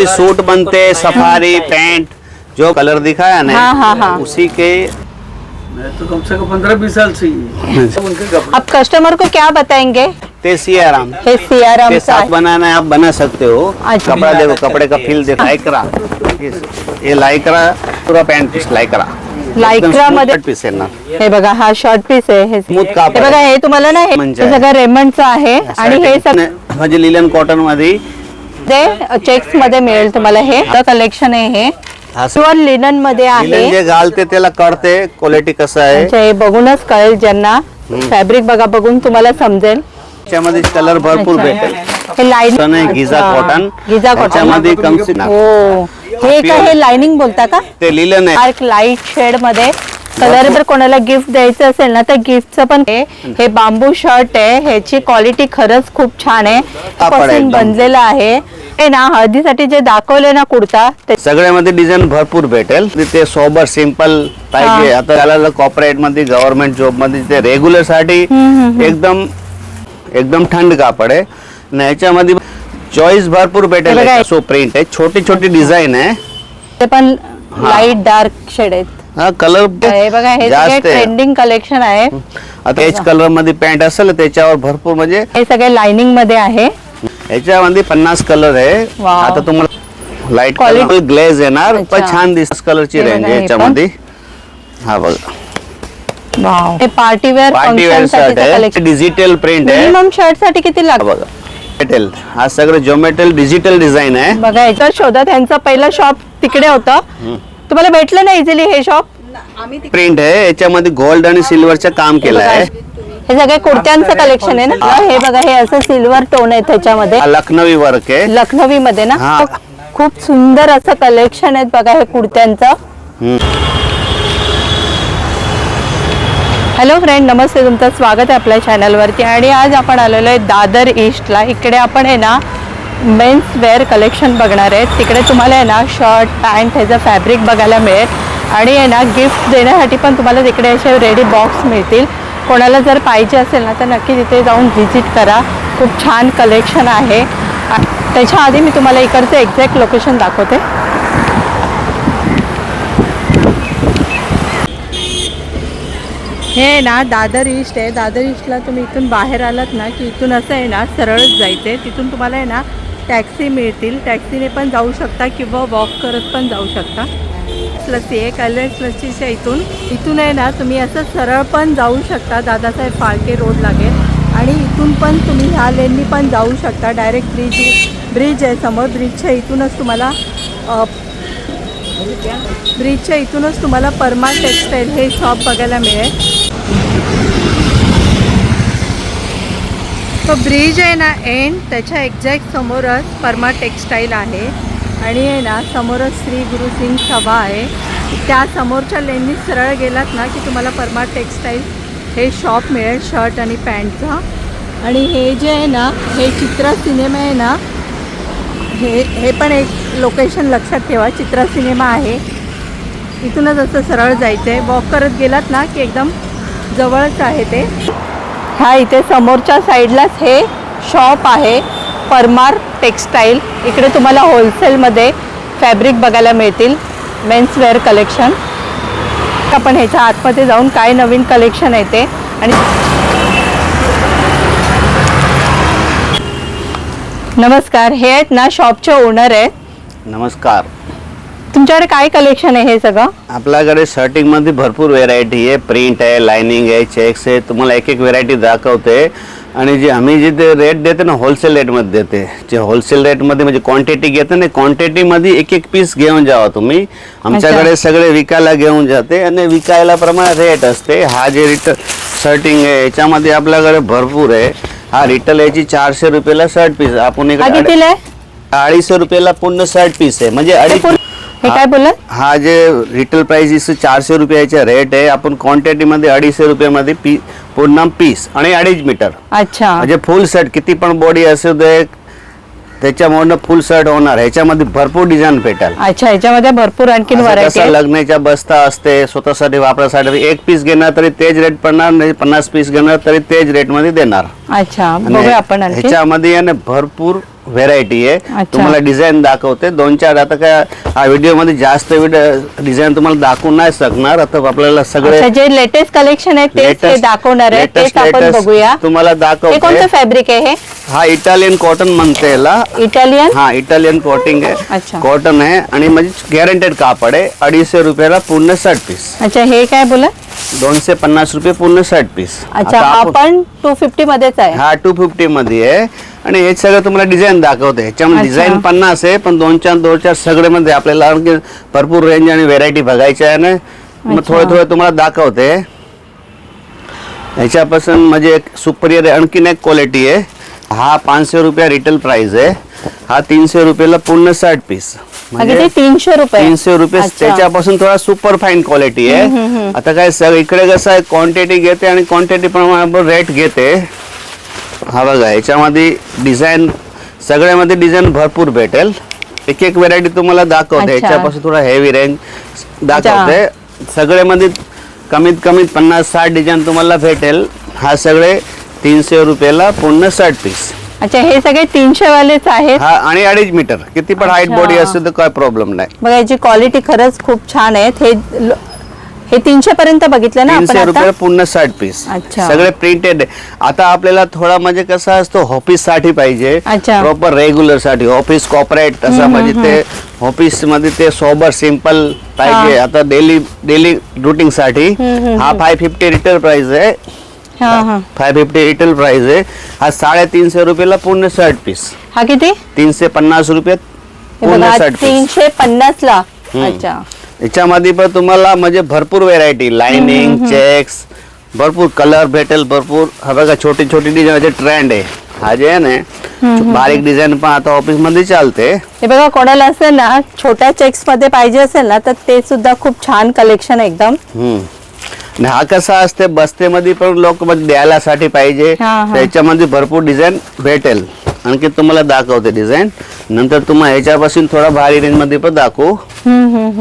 भी सूट बनते, safari pant, जो कलर दिखाया ना उसी के। मैं तो कम से कम 15-20 साल से ही उनके कपड़े। आप कस्टमर को क्या बताएंगे? ते सियाराम हे सियाराम के साथ बनाना है, आप बना सकते हो। अच्छा। कपड़ा देखो, कपड़े का फील देखो, लाइक्रा, ये लाइक्रा पूरा पैंट पीस लाइक्रा, लाइक्रा मध्ये पीस आहे ना। हे बघा हा शॉर्ट पीस आहे, हे स्मूथ कापड बघा, हे तुम्हाला ना हे सगळं रेमंडचं आहे आणि हे सगळं म्हणजे लिलन कॉटन मध्ये चेक्स मध्ये मिळेल तुम्हाला। हे कलेक्शन आहे, हे प्युअर लिनन मध्ये आहे। जे घालते त्याला कळते क्वालिटी कसं आहे। अच्छा, हे बघूनच कळेल ज्यांना, फॅब्रिक बघा बघून तुम्हाला समजेल। त्याच्यामध्ये कलर भरपूर भेटेल। हे lining Giza cotton, Giza cotton त्याच्यामध्ये कमसी हो, हे काय हे लाइनिंग बोलता का? ते लिलन आहे। डार्क लाईट शेड मध्ये कलर जर कोणाला गिफ्ट द्यायचं असेल ना तर गिफ्टचं पण हे बांबू शर्ट आहे, ह्याची क्वालिटी खरंच खूप छान आहे, पासून बनलेला आहे। हे ना हळदीसाठी जे दाखवले ना कुर्ता, ते सगळ्यामध्ये डिझाईन भरपूर भेटेल। ते सोबर सिंपल पाहिजे, आता त्याला कॉर्पोरेट मध्ये, गव्हर्नमेंट जॉब मध्ये, ते रेग्युलर साठी एकदम एकदम थंड कापड आहे। ह्याच्यामध्ये चॉईस भरपूर भेटेल। सो प्रिंट आहे, छोटी छोटी डिझाईन आहे, ते पण लाईट डार्क शेड आहेत। हा कलर हे बघा, हे सगळे ट्रेंडिंग कलेक्शन आहे। आता एच कलर मध्ये पॅन्ट असेल त्याच्यावर भरपूर, म्हणजे हे सगळे लाइनिंग मध्ये आहे। याच्यामध्ये 50 कलर आहे। आता तुम्हाला लाईट कलर ग्लेज येणार, पण छान दिसत कलरची रेंज आहे याच्यामध्ये। हा बघा, वाव, हे पार्टी वेअर पार्टी शर्ट आहे, डिजिटल प्रिंट आहे। मिनिमम शर्ट साठी किती लागतं बघा, मेटल, हा सगळं ज्योमेट्रिकल डिजिटल डिझाईन आहे। बघा, याचा शोधा, त्यांचा पहिला शॉप तिकडे होतं, तुम्हाला भेटलं ना इझिली हे शॉप? प्रिंट आहे, याच्यामध्ये गोल्ड आणि सिल्वरचं काम केलं आहे। हे सगळे कुर्त्यांचं कलेक्शन आहे ना। हे बघा, हे असं सिल्वर टोन आहे त्याच्यामध्ये, लखनवी वर्क आहे, लखनवी मध्ये ना। खूप सुंदर असं कलेक्शन आहे बघा हे कुर्त्यांचं। हॅलो फ्रेंड, नमस्ते, तुमचं स्वागत आहे आपल्या चॅनलवरती। आणि आज आपण आलेलो आहे दादर ईस्टला। इकडे आपण आहे ना मेन्स वेअर कलेक्शन बघणार आहेत। तिकडे तुम्हाला आहे ना शर्ट पॅन्ट ह्याचं फॅब्रिक बघायला मिळेल आणि आहे ना गिफ्ट देण्यासाठी पण तुम्हाला तिकडे असे रेडी बॉक्स मिळतील। कोणाला जर पाहिजे असेल ना तर नक्की तिथे जाऊन व्हिजिट करा, खूप छान कलेक्शन आहे। त्याच्या आधी मी तुम्हाला इकडचं एक्झॅक्ट लोकेशन दाखवते। हे ना दादर ईस्ट आहे। दादर ईस्टला तुम्ही इथून बाहेर आलात ना की इथून असं आहे ना सरळच जायचं आहे। तिथून तुम्हाला आहे ना टॅक्सी मिळतील, टॅक्सीने पण जाऊ शकता किंवा वॉक करत पण जाऊ शकता। लस्सी आहे, कल्याण लस्सीच्या इथून आहे ना तुम्ही असं सरळ पण जाऊ शकता, दादासाहेब फाळके रोड लागेल। आणि इथून पण तुम्ही ह्या लेननी पण जाऊ शकता, डायरेक्ट ब्रिज आहे समोर, ब्रिजच्या इथूनच तुम्हाला परमा टेक्सटाईल हे शॉप बघायला मिळेल। तो ब्रिज आहे ना एंड, त्याच्या एक्झॅक्ट समोरच परमा टेक्सटाईल आहे आणि आहे ना समोरच श्री गुरु सिंग सभा आहे। त्या समोरच्या लेननी सरळ गेलात ना की तुम्हाला परमा टेक्सटाईल हे शॉप मिळेल शर्ट आणि पॅन्टचं। आणि हे जे आहे ना हे चित्रा सिनेमा आहे ना, हे पण एक लोकेशन लक्षात ठेवा, चित्रा सिनेमा आहे। इथूनच असं सरळ जायचं आहे, वॉक करत गेलात ना की एकदम जवळच आहे ते। ह्या इथे समोरच्या साईडलाच हे शॉप आहे परमार टेक्सटाईल। इकडे तुम्हाला होलसेलमध्ये फॅब्रिक बघायला मिळतील, मेन्स वेअर कलेक्शन। आपण ह्याच्या आतमध्ये जाऊन काय नवीन कलेक्शन आहे ते। आणि नमस्कार, हे आहेत ना शॉपचे ओनर आहेत। नमस्कार, तुमच्याकडे काय कलेक्शन आहे हे सगळं? आपल्याकडे शर्टिंग मध्ये भरपूर व्हेरायटी आहे, प्रिंट आहे, लाइनिंग आहे, चेक्स आहे। तुम्हाला एक एक व्हेरायटी दाखवते। आणि जे आम्ही जे रेट देते ना होलसेल रेटमध्ये देते, जे होलसेल रेटमध्ये म्हणजे क्वांटिटी घेते ना, क्वांटिटीमध्ये एक एक पीस घेऊन जावा तुम्ही। आमच्याकडे सगळे विकायला घेऊन जाते आणि विकायला प्रमाणे रेट असते। हा जे रिटेल शर्टिंग आहे याच्यामध्ये आपल्याकडे भरपूर आहे। हा रिटेल याची 400 रुपयाला शर्ट पीस, आपण इकडे 250 रुपयाला पूर्ण शर्ट पीस आहे, म्हणजे हे काय बोलत? हा जे रिटेल प्राइस 400 रुपयाचा रेट आहे, आपण क्वांटिटी मध्ये 250 रुपयामध्ये पूर्ण पीस आणि 2.5 मीटर। अच्छा, म्हणजे फुल शर्ट किती पण बॉडी असू दे त्याच्यामुळे फुल शर्ट होणार। ह्याच्यामध्ये भरपूर डिझाईन भेटेल। अच्छा, ह्याच्यामध्ये भरपूर आणखीन व्हरायटी आहे। लग्नाच्या बस्ता असते, स्वतःसाठी वापरासाठी एक पीस घेणार तरी तेच रेट पडणार, नाही 50 पीस घेणार तरी तेच रेट मध्ये देणार। अच्छा, बघूया आपण ह्याच्यामध्ये भरपूर व्हेरायटी आहे. अच्छा. तुम्हाला डिझाईन दाखवते 2-4. आता काय हा व्हिडिओ मध्ये जास्त डिझाईन तुम्हाला दाखवू नाही शकणार. आता आपल्याला सगळे अच्छा, जे लेटेस्ट कलेक्शन आहे तेच ते दाखवणार आहे, तेच आपण बघूया. तुम्हाला हे दाखवते. कोणतं फॅब्रिक आहे हे? हा इटालियन कॉटन म्हणते याला. इटालियन? हा इटालियन कोटिंग आहे, अच्छा. कॉटन आहे आणि म्हणजे गॅरंटेड कापड आहे. 250 रुपयाला पूर्ण 60 पीस. अच्छा, हे काय बोला? 250 रुपये पूर्ण 60 पीस. अच्छा, आपण 250 मध्येच आहे. हा 250 मध्ये आहे आणि हे सगळं तुम्हाला डिझाईन दाखवते. ह्याच्यामध्ये अच्छा. डिझाईन 50 आहे, पण 2-4 सगळे मध्ये आपल्याला आणखी भरपूर रेंज आणि व्हेरायटी बघायची आहे ना. मग अच्छा. थोडे तुम्हाला दाखवते. ह्याच्यापासून म्हणजे एक सुपरियर आणखीन एक क्वालिटी आहे. हा 500 रुपया रिटेल प्राइस आहे. हा 300 रुपयाला पूर्ण 60 पीस. अगदी ते 300 रुपये. 300 रुपये. अच्छा. त्याच्यापासून थोडा सुपर फाईन क्वालिटी आहे. आता काय सगळं इकडे कसं आहे, क्वांटिटी घेते आणि क्वांटिटी प्रमाणे रेट घेते. हा बघा, याच्यामध्ये डिझाईन सगळ्यामध्ये डिझाईन भरपूर भेटेल. एक व्हेरायटी तुम्हाला दाखवते. अच्छा. याच्यापासून थोडा हेवी रेंज दाखवते. सगळ्यामध्ये कमीत कमी 50-60 डिझाईन तुम्हाला भेटेल. हा सगळे 300 रुपयाला पूर्ण 60 पीस. अच्छा, हे सगळे 300 वालेच आहेत. हा आणि 2.5 मीटर किती पण हाईट अच्छा. बॉडी असेल तर काय प्रॉब्लेम नाही. बघा, याची क्वालिटी खरंच खूप छान आहे. हे 300 पर्यंत बघितलं ना आपण 300 आता? रुपये पूर्ण 60 पीस. अच्छा. सगळे प्रिंटेड आहे. आता आपल्याला थोडा म्हणजे कसं असतो, ऑफिस साठी पाहिजे, अच्छा. प्रॉपर रेग्युलर साठी, ऑफिस कॉर्पोरेट असं म्हणजे ते ऑफिस मध्ये ते सोबर सिंपल पाहिजे. आता डेली रुटीन साठी हा 550 रिटेल प्राइस आहे. हा हा. 550 रिटेल प्राइस आहे. हा 350 रुपयाला पूर्ण 60 पीस. हा किती? 350 रुपयात हे पूर्ण बघा, 60 पीस. 350 ला. अच्छा. याच्यामध्ये पण तुम्हाला म्हणजे भरपूर व्हेरायटी, लाइनिंग, चेक्स, भरपूर कलर भेटेल. भरपूर हा बघा, छोटी डिझाईनचे ट्रेंड आहे. हा जे आहे ना, बारीक डिझाईन पण आता ऑफिस मध्ये चालते. हे बघा, कोणाला असेल ना छोट्या चेक्स मध्ये पाहिजे असेल ना, तर ते सुद्धा खूप छान कलेक्शन एकदम. आणि हा कसा असते, बस्तेमध्ये पण लोक म्हणजे द्यायला साठी पाहिजे. हा, हा. त्याच्यामध्ये भरपूर डिझाईन भेटेल. आणखी तुम्हाला दाखवते डिझाईन. नंतर तुम्हाला ह्याच्यापासून थोडा भारी रेंज मध्ये पण दाखवू.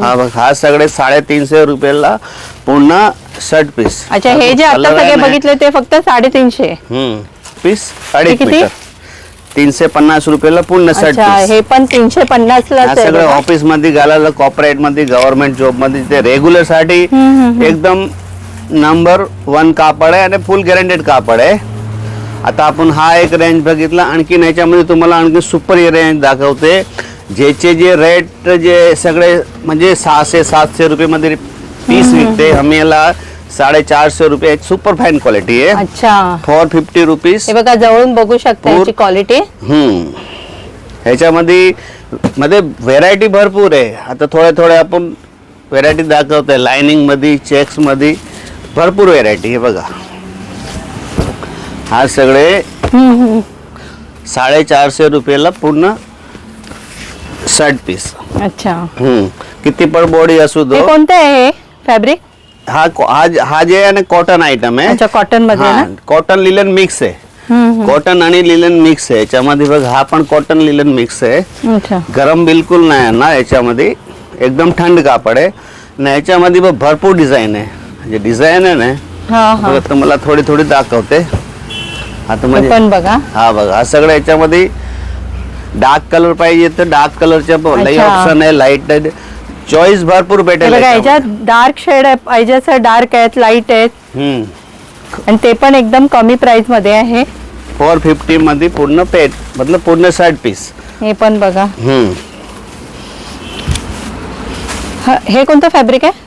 हा बघ, हा सगळे 350 रुपयाला पूर्ण 60 पीस. अच्छा, हे जे आता सगळे बघितले ते फक्त 350 पीस. हे 2.5 किती? मीटर. 350 रुपयाला पूर्ण 60 अच्छा, पीस. हे पण 350 हा लाच आहे सगळं बघा. ऑफिस मध्ये घालायला, कॉर्पोरेट मध्ये, गव्हर्नमेंट जॉब मध्ये, ते रेग्युलर साठी एकदम नंबर 1 कापड आहे आणि फुल गॅरंटेड कापड आहे. आता आपण हा एक रेंज बघितला. आणखी याच्यामध्ये तुम्हाला आणखी सुपर रेंज दाखवते. ज्याचे जे रेट जे सगळे म्हणजे 600-700 रुपये मध्ये पीस विकते. आम्ही याला 450 रुपये सुपर फाईन क्वालिटी आहे. अच्छा, 450 रुपीज. हे बघा, जवळून बघू शकता याची क्वालिटी. ह्याच्यामध्ये व्हेरायटी भरपूर आहे. आता थोडे आपण व्हेरायटी दाखवतोय. लाइनिंग मध्ये, चेक्स मध्ये भरपूर व्हेरायटी. हे बघा, हा सगळे 450 रुपयाला पूर्ण 60 पीस. अच्छा, किती पण बॉडी असू दो. हे कोणतं आहे फॅब्रिक? हा जे आहे ना, कॉटन आयटम आहे. अच्छा, कॉटन मध्ये ना? कॉटन लिलन मिक्स आहे. कॉटन आणि लिलन मिक्स आहे याच्यामध्ये. बघ, हा पण कॉटन लिलन मिक्स आहे. अच्छा, गरम बिलकुल नाही ना याच्यामध्ये. एकदम थंड कापड आहे. आणि याच्यामध्ये बघ भरपूर डिझाईन आहे. जे डिझाईन आहे ना, हा हा. बघा तुम्हाला थोडी दाखवते. आता हे म्हणजे पण बघा. हा बघा, हा सगळं याच्यामध्ये डार्क कलर पाहिजे तर डार्क कलरच्या लई अच्छा. ऑप्शन आहे. लाईट चॉईस भरपूर हे भेटेल. बघा, याच्यात डार्क शेड पाहिजे असं डार्क आहेत, लाईट आहेत, आणि ते पण एकदम कमी प्राइस मध्ये आहे. 450 मध्ये पूर्ण पेट मतलब पूर्ण 60 पीस. हे पण बघा. हे कोणतं फॅब्रिक आहे?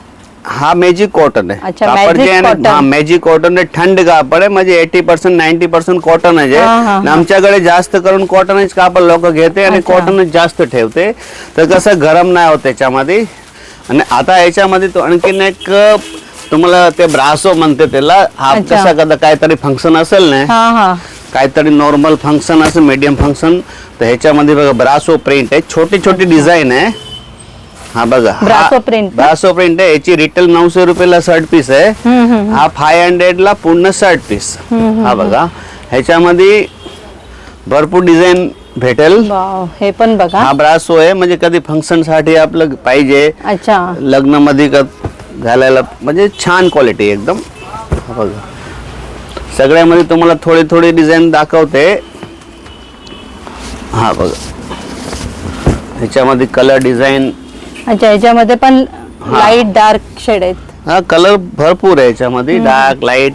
हा मॅजिक कॉटन आहे. अच्छा, कापड जे magic आहे ना, cotton. हा मॅजिक कॉटन आहे. थंड कापड आहे. म्हणजे 80% 90% कॉटन आहे. हा, हा, आणि आमच्याकडे जास्त करून कॉटनच कापड लोक घेते आणि अच्छा. कॉटनच जास्त ठेवते. तर कसं गरम नाही होत त्याच्यामध्ये. आणि आता याच्यामध्ये तो आणखीन एक तुम्हाला ते ब्रासो म्हणते त्याला. हा अच्छा. कसा कदा काहीतरी फंक्शन असेल ना, हा हा. काहीतरी नॉर्मल फंक्शन असेल, मीडियम फंक्शन, तर ह्याच्यामध्ये बघा ब्रासो प्रिंट आहे. छोटी डिझाईन आहे. हा बघा, ब्रासो प्रिंट. ब्रासो प्रिंट आहे. याची रिटेल 900 रुपयाला 60 पीस आहे. हा 500 ला पूर्ण 60 पीस. हा बघा, ह्याच्यामध्ये भरपूर डिझाईन भेटेल. वाव, हे पण बघा. हा ब्रासो आहे. म्हणजे कधी फंक्शन साठी आपलं पाहिजे, अच्छा, लग्नामध्ये घालायला, म्हणजे छान क्वालिटी एकदम. हा बघा, सगळ्यामध्ये तुम्हाला थोडी डिझाईन दाखवते. हा बघा, ह्याच्यामध्ये कलर डिझाईन, अच्छा ह्याच्यामध्ये पण लाईट डार्क शेड आहेत. हा कलर भरपूर आहे याच्यामध्ये, डार्क लाईट.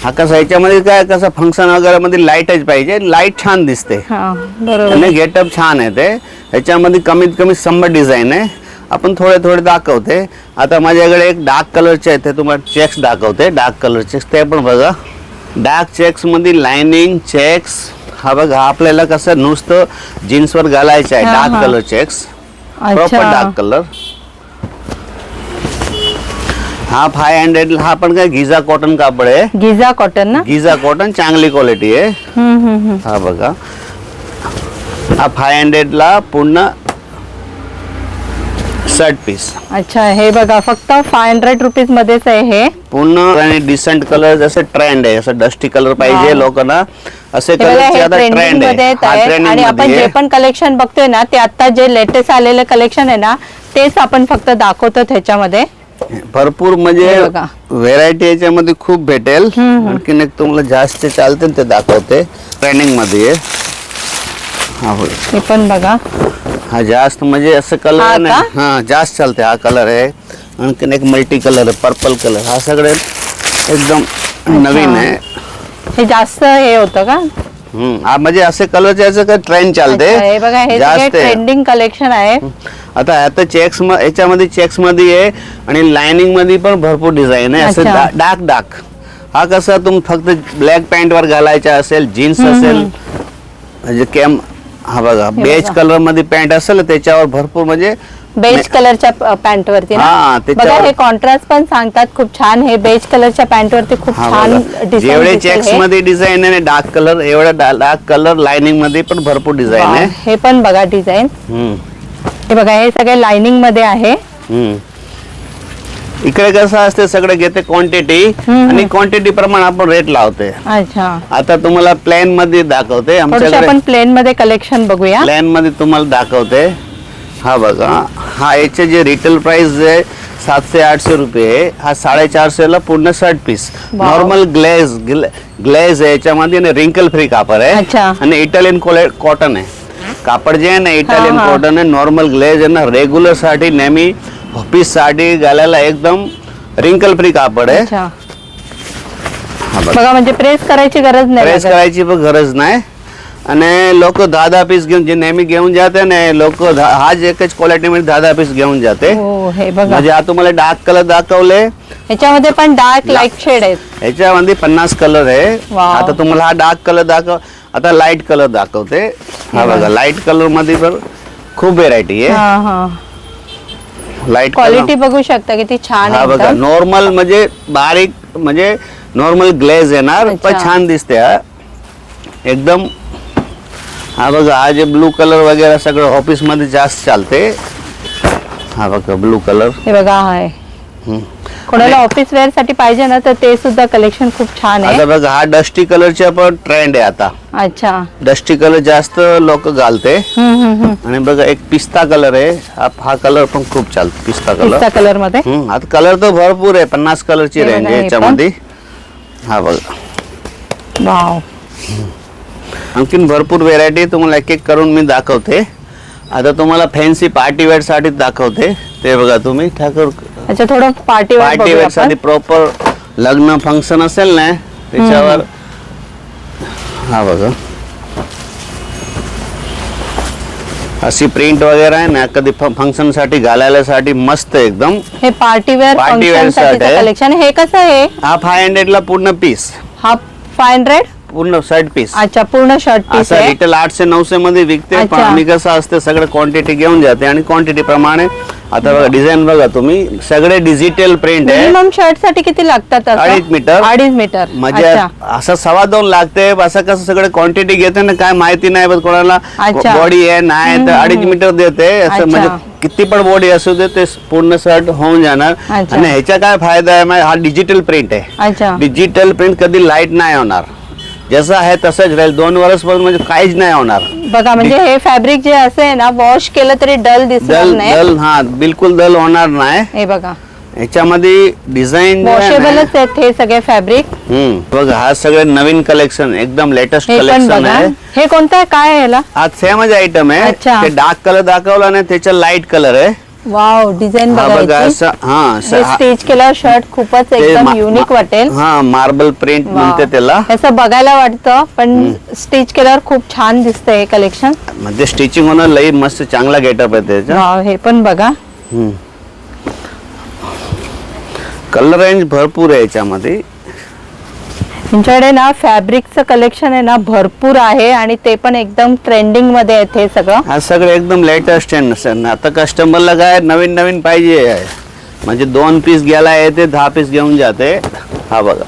हा कसं याच्यामध्ये काय कसं फंक्शन वगैरे मध्ये लाईटच पाहिजे, लाईट छान दिसते हा बरोबर. आणि गेटअप छान आहे ते. ह्याच्यामध्ये कमीत कमी 100 डिझाईन आहे. आपण थोडे थोडे दाखवते. आता माझ्याकडे एक डार्क कलरचे आहे, ते तुम्हाला चेक्स दाखवते. डार्क कलर चेक्स ते पण बघा. डार्क चेक्स मध्ये लाइनिंग चेक्स. हा बघा, आपल्याला कसं नुसतं जीन्सवर घालायचं आहे. Dark colour checks, proper dark colour. हा 500. हा पण काय गिझा कॉटन कापड आहे. गिझा कॉटन ना? गिझा कॉटन चांगली क्वालिटी आहे. हा बघा, हा 500 ला पूर्ण शर्ट पीस. अच्छा, हे बघा फक्त 500 रुपीज मध्येच आहे हे पूर्ण. आणि डिसेंट कलर, जसं ट्रेंड आहे, असं डस्टी कलर पाहिजे लोकांना, असे कलरचे आता ट्रेंड आहे. आणि आपण जे पण कलेक्शन बघतोय ना, ते आता जे लेटेस्ट आलेलं कलेक्शन आहे ना, तेच आपण फक्त दाखवतो ह्याच्यामध्ये. भरपूर म्हणजे व्हेरायटी याच्यामध्ये खूप भेटेल. आणखीन एक तुम्हाला जास्त चालते ते दाखवते. ट्रेंडिंग मध्ये आहे. हा होय, हे पण बघा. हा जास्त म्हणजे असं कलर नाही. हा जास्त चालते हा कलर आहे. आणखीन एक मल्टी कलर आहे, पर्पल कलर. हा सगळे एकदम नवीन आहे. हे जास्त हे होतं का? हा म्हणजे असे कलरचे असं ट्रेंड चालते. हे बघा, हे सगळे ट्रेंडिंग कलेक्शन आहे. आता चेक्स याच्यामध्ये चेक्स मध्ये आहे आणि लाइनिंग मध्ये पण भरपूर डिझाईन आहे. असं डार्क डार्क. हा कसा तुम्ही फक्त ब्लॅक पॅन्ट वर घालायचा असेल, जीन्स असेल म्हणजे केम. हा बघा, बेज कलर मध्ये पॅन्ट असेल त्याच्यावर भरपूर म्हणजे बेज कलरच्या पॅन्ट वरती ना. बघा, हे कॉन्ट्रास्ट पण सांगतात खूप छान. हे बेज कलरच्या पॅन्ट वरती खूप छान डिझाईन. जेवढे चेक्स मध्ये डिझाईन आहे डार्क कलर, एवढा डार्क कलर लाइनिंग मध्ये पण भरपूर डिझाईन आहे. हे पण बघा डिझाईन. हे बघा, हे सगळे लाइनिंग मध्ये आहे. इकडे कसं असते, सगळे घेते क्वांटिटी आणि क्वांटिटी प्रमाणे आपण रेट लावते. अच्छा, आता तुम्हाला प्लेन मध्ये दाखवते. आमच्याकडे आपण प्लेन मध्ये कलेक्शन बघूया. प्लेन मध्ये तुम्हाला दाखवते. हा बघा, हा याचे जे रिटेल प्राइस आहे 700-800 रुपये. हा 450 ला पूर्ण शर्ट पीस. नॉर्मल ग्लेज आहे याच्यामध्ये आणि रिंकल फ्री कापड आहे. आणि इटालियन कॉटन आहे कापड जे आहे ना, इटालियन कॉटन आहे. नॉर्मल ग्लेज आहे ना, रेग्युलर साठी नेहमी ऑफिस साठी घालायला एकदम रिंकल फ्री कापड आहे. बघा, म्हणजे प्रेस करायची गरज नाही. प्रेस करायची पण गरज नाही. आणि लोक 10 पीस घेऊन, जे नेहमी घेऊन जाते ना लोक, हाच एकच क्वालिटी मध्ये 10 पीस घेऊन जाते. म्हणजे हा तुम्हाला डार्क कलर दाखवले, ह्याच्यामध्ये पण डार्क लाईट शेड आहेत. ह्याच्यामध्ये 50 कलर आहे. आता तुम्हाला हा डार्क कलर दाखव, आता लाईट कलर दाखवते. हा बघा, लाईट कलर मध्ये पण खूप व्हेरायटी आहे. लाईट क्वालिटी बघू शकता किती छान आहे. हा बघा, नॉर्मल म्हणजे बारीक, म्हणजे नॉर्मल ग्लेज येणार पण छान दिसते हा एकदम. हा बघा, हा जे ब्लू कलर वगैरे सगळं ऑफिस मध्ये जास्त चालते. हा बघा, ब्लू कलर. हे बघा, आहे कोणाला ऑफिस वेअर साठी पाहिजे ना, तर ते सुद्धा कलेक्शन खूप छान आहे. आता बघा, हा डस्टी कलरचा पण ट्रेंड आहे आता. अच्छा, डस्टी कलर जास्त लोक घालते. आणि बघा, एक पिस्ता कलर आहे. हा कलर पण खूप चालतो, पिस्ता कलर मध्ये. आता कलर तर भरपूर आहे, 50 कलरची रेंज आहे याच्यामध्ये. हा बघा, वाव. आणखीन भरपूर व्हेरायटी तुम्हाला एक एक करून मी दाखवते. आता तुम्हाला फॅन्सी पार्टी वेअर साठी दाखवते. ते बघा तुम्ही ठाकर. अच्छा, थोडं पार्टी वेअर साठी प्रॉपर लग्न फंक्शन असेल ना त्याच्यावर. हा बघा, अशी प्रिंट वगैरे आहे ना, कधी फंक्शन साठी घालायला साठी मस्त एकदम. हे पार्टी वेअर साठी कलेक्शन. हे कसं आहे? हा 500 ला पूर्ण पीस. हा 500 पूर्ण शर्ट पीस. अच्छा, पूर्ण शर्ट पीस आहे. रिटेल 800-900 मध्ये विकते, पण आम्ही कसं असते सगळं क्वांटिटी घेऊन जाते आणि क्वांटिटी प्रमाणे. आता बघा, डिझाईन बघा तुम्ही, सगळे डिजिटल प्रिंट आहे. मिनिमम शर्ट साठी किती लागतात? 2.5 मीटर. 2.5 मीटर म्हणजे असं 2.25 लागते. असं कसं सगळं क्वांटिटी घेते ना, काय माहिती नाही बघ कोणाला बॉडी आहे नाही, तर 2.5 मीटर देते. असं म्हणजे किती पण बॉडी असू दे, ते पूर्ण शर्ट होऊन जाणार. आणि ह्याचा काय फायदा आहे, हा डिजिटल प्रिंट आहे. डिजिटल प्रिंट कधी लाईट नाही होणार, जसं आहे तसंच राहील 2 वर्षापर्यंत, म्हणजे काहीच नाही होणार. बघा, म्हणजे हे फॅब्रिक जे असे ना, वॉश केलं तरी डल दिसणार नाही. डल, हा बिलकुल डल होणार नाही. हे बघा, याच्यामध्ये डिझाईन वॉशेबलच आहेत हे सगळे फॅब्रिक. बघा हा सगळे नवीन कलेक्शन एकदम लेटेस्ट हे पण कलेक्शन बघा, आहे. हे कोणतं आहे, काय आहे याला? हा सेमच आयटम आहे. अच्छा. ते डार्क कलर दाखवला ना त्याच्या लाईट कलर आहे. वाव, डिझाईन हा बघा बघा असं हे स्टिच केलं शर्ट खूपच एकदम युनिक वाटेल. हा मार्बल प्रिंट वाव. म्हणते त्याला. असं बघायला वाटतं पण स्टिच केल्यावर खूप छान दिसतंय हे कलेक्शन. म्हणजे स्टिचिंग होणं लई मस्त चांगला गेटअप आहे त्याचा. वाव, हे पण बघा. कलर रेंज भरपूर आहे याच्यामध्ये. तुमच्याकडे ना फॅब्रिकचं कलेक्शन आहे ना भरपूर आहे आणि ते पण एकदम ट्रेंडिंग मध्ये आहे हे सगळं. हा सगळं एकदम लेटेस्ट आहे. आता कस्टमरला काय नवीन नवीन पाहिजे म्हणजे 2 पीस घ्यायला येते 10 पीस घेऊन जाते. हा बघा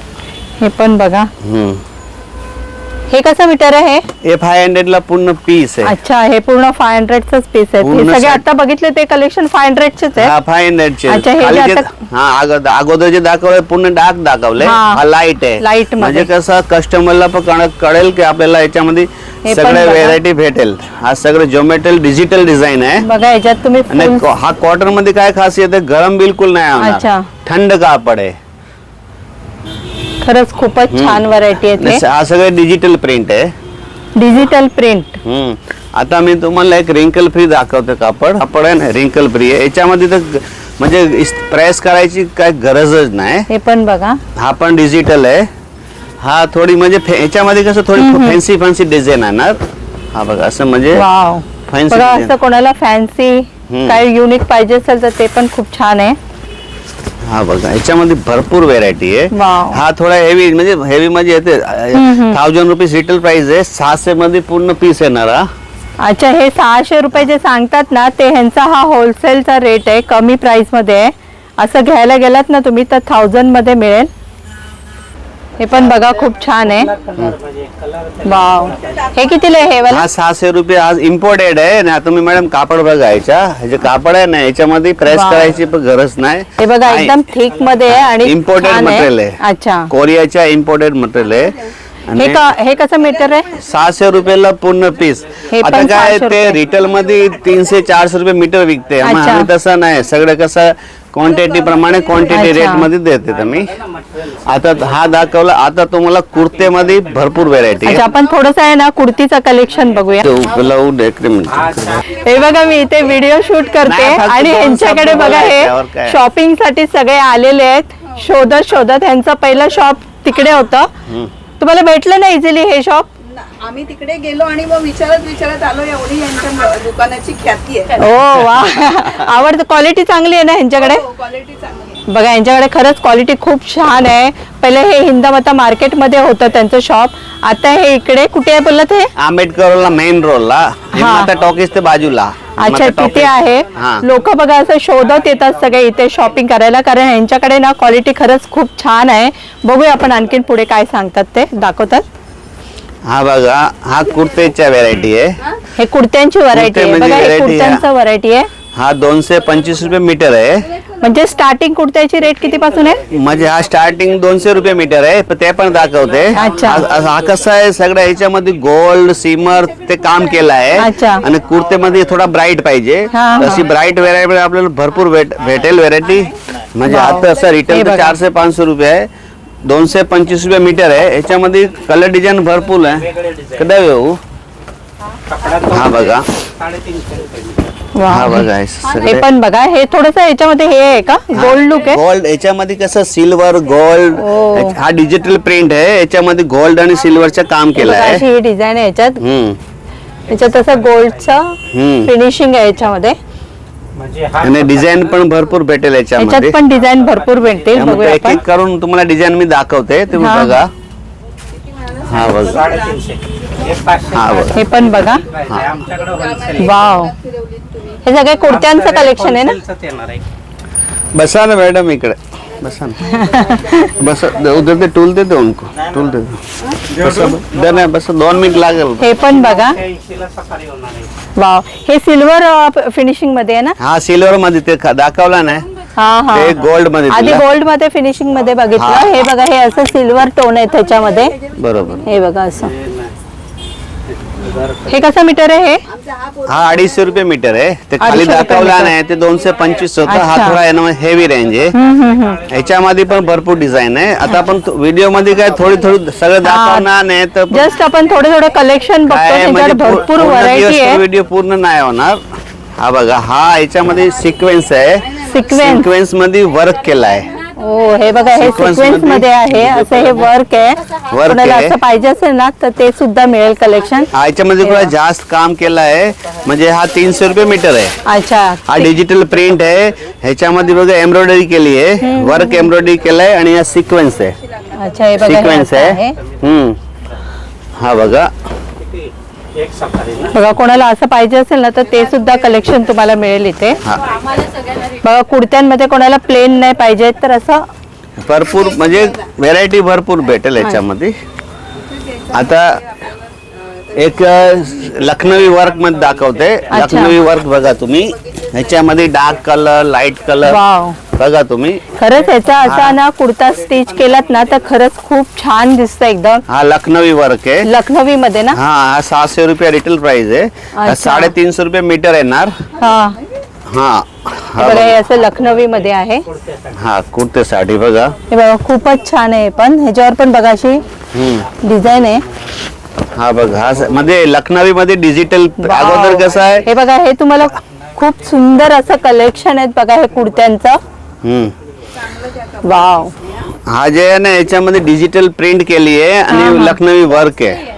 हे पण बघा. हे कसं मीटर आहे हे? हे 500 ला पूर्ण पीस आहे. अच्छा, हे पूर्ण 500च पीस आहे. हे पूर्ण सगळे set. आता बघितले ते कलेक्शन 500चेच आहे. हा 500 चे. अच्छा, हे खाली जे जे- आता- हा अगोदर जे दाखवलंय पूर्ण डार्क दाखवलंय. हा. हा लाईट आहे. Light म्हणजे मध्ये. कसं कस्टमरला पण कळेल की आपल्याला याच्यामध्ये हे पण सगळे बघा. व्हेरायटी भेटेल. हा सगळं ज्योमेट्रिकल डिजिटल डिझाईन आहे. बघा याच्यात तुम्ही आणि full- हा कॉटन मध्ये काय खासियत आहे गरम बिलकुल नाही अच्छा. होणार. थंड कापड आहे. खरंच खूपच छान व्हरायटी आहे ते. हा सगळे डिजिटल प्रिंट आहे. Digital print. आता मी तुम्हाला एक रिंकल फ्री दाखवतो. कापड आहे ना रिंकल फ्री आहे. याच्यामध्ये तर म्हणजे प्रेस करायची काय गरजच नाही. हे पण बघा. हा पण डिजिटल आहे. हा थोडी म्हणजे याच्यामध्ये कसं थोडी फॅन्सी डिझाईन आहे ना. हा बघा असं म्हणजे वाव, फॅन्सी बघा डिझाईन. असं कोणाला फॅन्सी काय युनिक पाहिजे असेल तर ते पण खूप छान आहे. हा बघा याच्यामध्ये भरपूर व्हेरायटी आहे. वाव. हा थोडा हेवी म्हणजे येते 1000 रुपीज रिटेल प्राइस आहे. 600 मध्ये पूर्ण पीस येणार. हा अच्छा, हे 600 रुपये जे सांगतात ना ते ह्यांचा हा होलसेलचा रेट आहे, कमी प्राइस मध्ये आहे. असं घ्यायला गेलात ना तुम्ही तर 1000 मध्ये मिळेल. हे पण बघा खूप छान आहे. वाव, हे कितीला आहे हे वाला? हा 600 रुपये. आज इम्पोर्टेड आहे ना. तुम्ही मॅडम कापड बघायच्या हे जे कापड आहे ना याच्यामध्ये प्रेस वाव. करायची पण गरज नाही. हे बघा एकदम थिक मध्ये आहे आणि इम्पोर्टेड छान मटेरियल आहे. अच्छा, कोरियाच्या इम्पोर्टेड मटेरियल आहे. आणि हे कसं मीटर आहे? 600 रुपयाला पूर्ण पीस. हे पण आता काय 600 ते रुपये. रिटेल मध्ये 300-400 रुपये मीटर विकते. अच्छा. आम्ही तसं नाही. सगळं कसं क्वांटिटी प्रमाणे क्वांटिटी अच्छा. रेट मध्ये देते तुम्ही. आता हा दाखवला. आता तुम्हाला कुर्तेमध्ये भरपूर व्हेरायटी अच्छा, आपण थोडस आहे ना कुर्तीचं कलेक्शन बघूया. हे बघा मी इथे व्हिडिओ शूट करते नाही, फक्त आणि दोन ह्यांच्याकडे शब्द बघा बोलायच्यावर हे काय. शॉपिंग साठी सगळे आलेले आहेत शोधत ह्यांचं पहिलं शॉप तिकडे होतं. तुम्हाला भेटलं ना इझिली हे शॉप? आम्ही तिकडे गेलो आणि मग विचारत आलो. एवढी यांच्या दुकानाची ख्याती आहे. ओ वा, आवडतं. क्वालिटी चांगली आहे ना ह्यांच्याकडे? क्वालिटी चांगली आहे. बघा यांच्याकडे खरंच क्वालिटी खूप छान आहे. पहिले हे हिंदामता मार्केटमध्ये होतं त्यांचं शॉप. आता हे इकडे कुठे आहे बोलत हे? आंबेडकरला मेन रोडला माता टॉकीज ते बाजूला. अच्छा, माता तिथे टॉकीज. आहे. हा. लोक बघा असं शोधत येतात सगळे इथे शॉपिंग करायला, कारण यांच्याकडे ना क्वालिटी खरंच खूप छान आहे. बघूया आपण आणखीन पुढे काय सांगतात ते दाखवतात. हा बघा हा कुर्तेच्या व्हेरायटी आहे. हे कुर्त्यांची व्हरायटी आहे. कुर्ते बघा म्हणजे हे variety कुर्त्यांचं व्हरायटी आहे. हा 225 रुपये मीटर आहे. म्हणजे स्टार्टिंग कुर्त्याची रेट किती पासून आहे? म्हणजे हा स्टार्टिंग 200 रुपये मीटर आहे. पण ते पण दाखवते. अच्छा. हा कसं आहे सगळं याच्यामध्ये गोल्ड सिमर ते काम केलं आहे. अच्छा. आणि कुर्तेमध्ये थोडा ब्राईट पाहिजे. हा, हा. तशी ब्राईट व्हेरायटी आपल्याला भरपूर भेटेल व्हेरायटी. म्हणजे वाव. आता असं हे रिटेल बघा. 400-500 रुपये आहे. 225 रुपये मीटर आहे. याच्यामध्ये कलर डिझाईन भरपूर आहे. कदा येऊ. हा बघा. वा. हा बघा हे हे सगळे पण बघा. हे थोडस याच्यामध्ये हे आहे का गोल्ड लुक आहे? गोल्ड याच्यामध्ये कसं सिल्वर गोल्ड. ओ. हा डिजिटल प्रिंट आहे. याच्यामध्ये गोल्ड आणि सिल्वरचं काम केलं बघा, आहे. अशी ही डिझाईन आहे याच्यात. याच्यात असं गोल्डचं फिनिशिंग आहे याच्यामध्ये. आणि डिझाईन पण भरपूर भेटेल याच्यात याच्यामध्ये. पण डिझाईन भरपूर भेटतील. त्यामध्ये बघूया एक आपण. एक करून तुम्हाला डिझाईन मी दाखवते तुम्ही हा. बघा. हा बघा. हा बघा. हे पण बघा. वाव, हे सगळे कुर्त्यांचं कलेक्शन आहे ना? बसा ना मॅडम इकडे बसा ना. बस उधर ते टूल देते उनको. टूल देते बसा. बस 2 मिनिट लागेल. हे पण बघा. वाव, हे सिल्वर फिनिशिंग मध्ये आहे ना? हा सिल्वर मध्ये ते दाखवला ना. हा हा. ते गोल्ड मध्ये आधी दिलं. गोल्ड मध्ये फिनिशिंग मध्ये बघितलं. हे बघा हे असं सिल्वर टोन आहे त्याच्यामध्ये. बरोबर. हे बघा असं. हे कसं मीटर आहे हे? हा 250 रुपये मीटर आहे. ते खाली 250 रुपये दाखवला मीटर. नाही ते 225 होता. हा अच्छा. थोडा हेवी रेंज आहे. ह्याच्यामध्ये पण भरपूर डिझाईन आहे. आता आपण व्हिडिओ मध्ये काय थोडी सगळं दाखवणार नाही तर जस्ट आपण थोडं कलेक्शन बघतो, काय त्याच्यावर म्हणजे भरपूर व्हरायटी आहे. व्हिडिओ पूर्ण नाही होणार. हा बघा, हा याच्यामध्ये सिक्वेन्स आहे. Sequence. सिक्वेन्स मध्ये वर्क केला आहे. हो, हे बघा हे Sequence सिक्वेन्स मध्ये आहे. असं हे वर्क आहे. Work कोणाला आहे. असं पाहिजे असेल ना तर ते सुद्धा मिळेल कलेक्शन. हा याच्यामध्ये थोडा जास्त काम केलं आहे. म्हणजे हा 300 रुपये मीटर आहे. अच्छा, हा डिजिटल प्रिंट आहे. ह्याच्यामध्ये बघा एम्ब्रॉयडरी केली आहे. वर्क एम्ब्रॉयडरी केलाय आणि हा सिक्वेन्स आहे. अच्छा, हे बघा हे सिक्वेन्स असं आहे. हा बघा, बघा कोणाला असं पाहिजे असेल ना तर ते सुद्धा कलेक्शन तुम्हाला मिळेल इथे. बघा कुर्त्यांमध्ये कोणाला प्लेन नाही पाहिजे तर असं भरपूर म्हणजे व्हेरायटी भरपूर भेटेल याच्यामध्ये. आता एक लखनवी वर्क मध्ये दाखवते. लखनवी वर्क बघा तुम्ही. ह्याच्यामध्ये dark colour, light colour wow, बघा तुम्ही. खरंच याचा असा ना कुर्ता स्टिच केलात ना तर खरंच खूप छान दिसतं एकदम. हा लखनवी वर्क आहे. लखनवी मध्ये ना. हा 700 रुपये रिटेल प्राइस आहे. अच्छा. 350 रुपये मीटर येणार. हा, हा हे बघा हे असं लखनवी मध्ये आहे. हा कुर्तेसाठी बघा. हे बघा खूपच छान आहे. पण ह्याच्यावर पण बघा अशी डिझाईन आहे. हा बघा, हा मध्ये लखनवी मध्ये डिजिटल अगोदर कसं आहे. हे बघा हे तुम्हाला खूप सुंदर असं कलेक्शन आहे बघा हे कुर्त्यांचं. वाव, हा जे आहे ना याच्यामध्ये डिजिटल प्रिंट केली आहे आणि लखनवी वर्क आहे.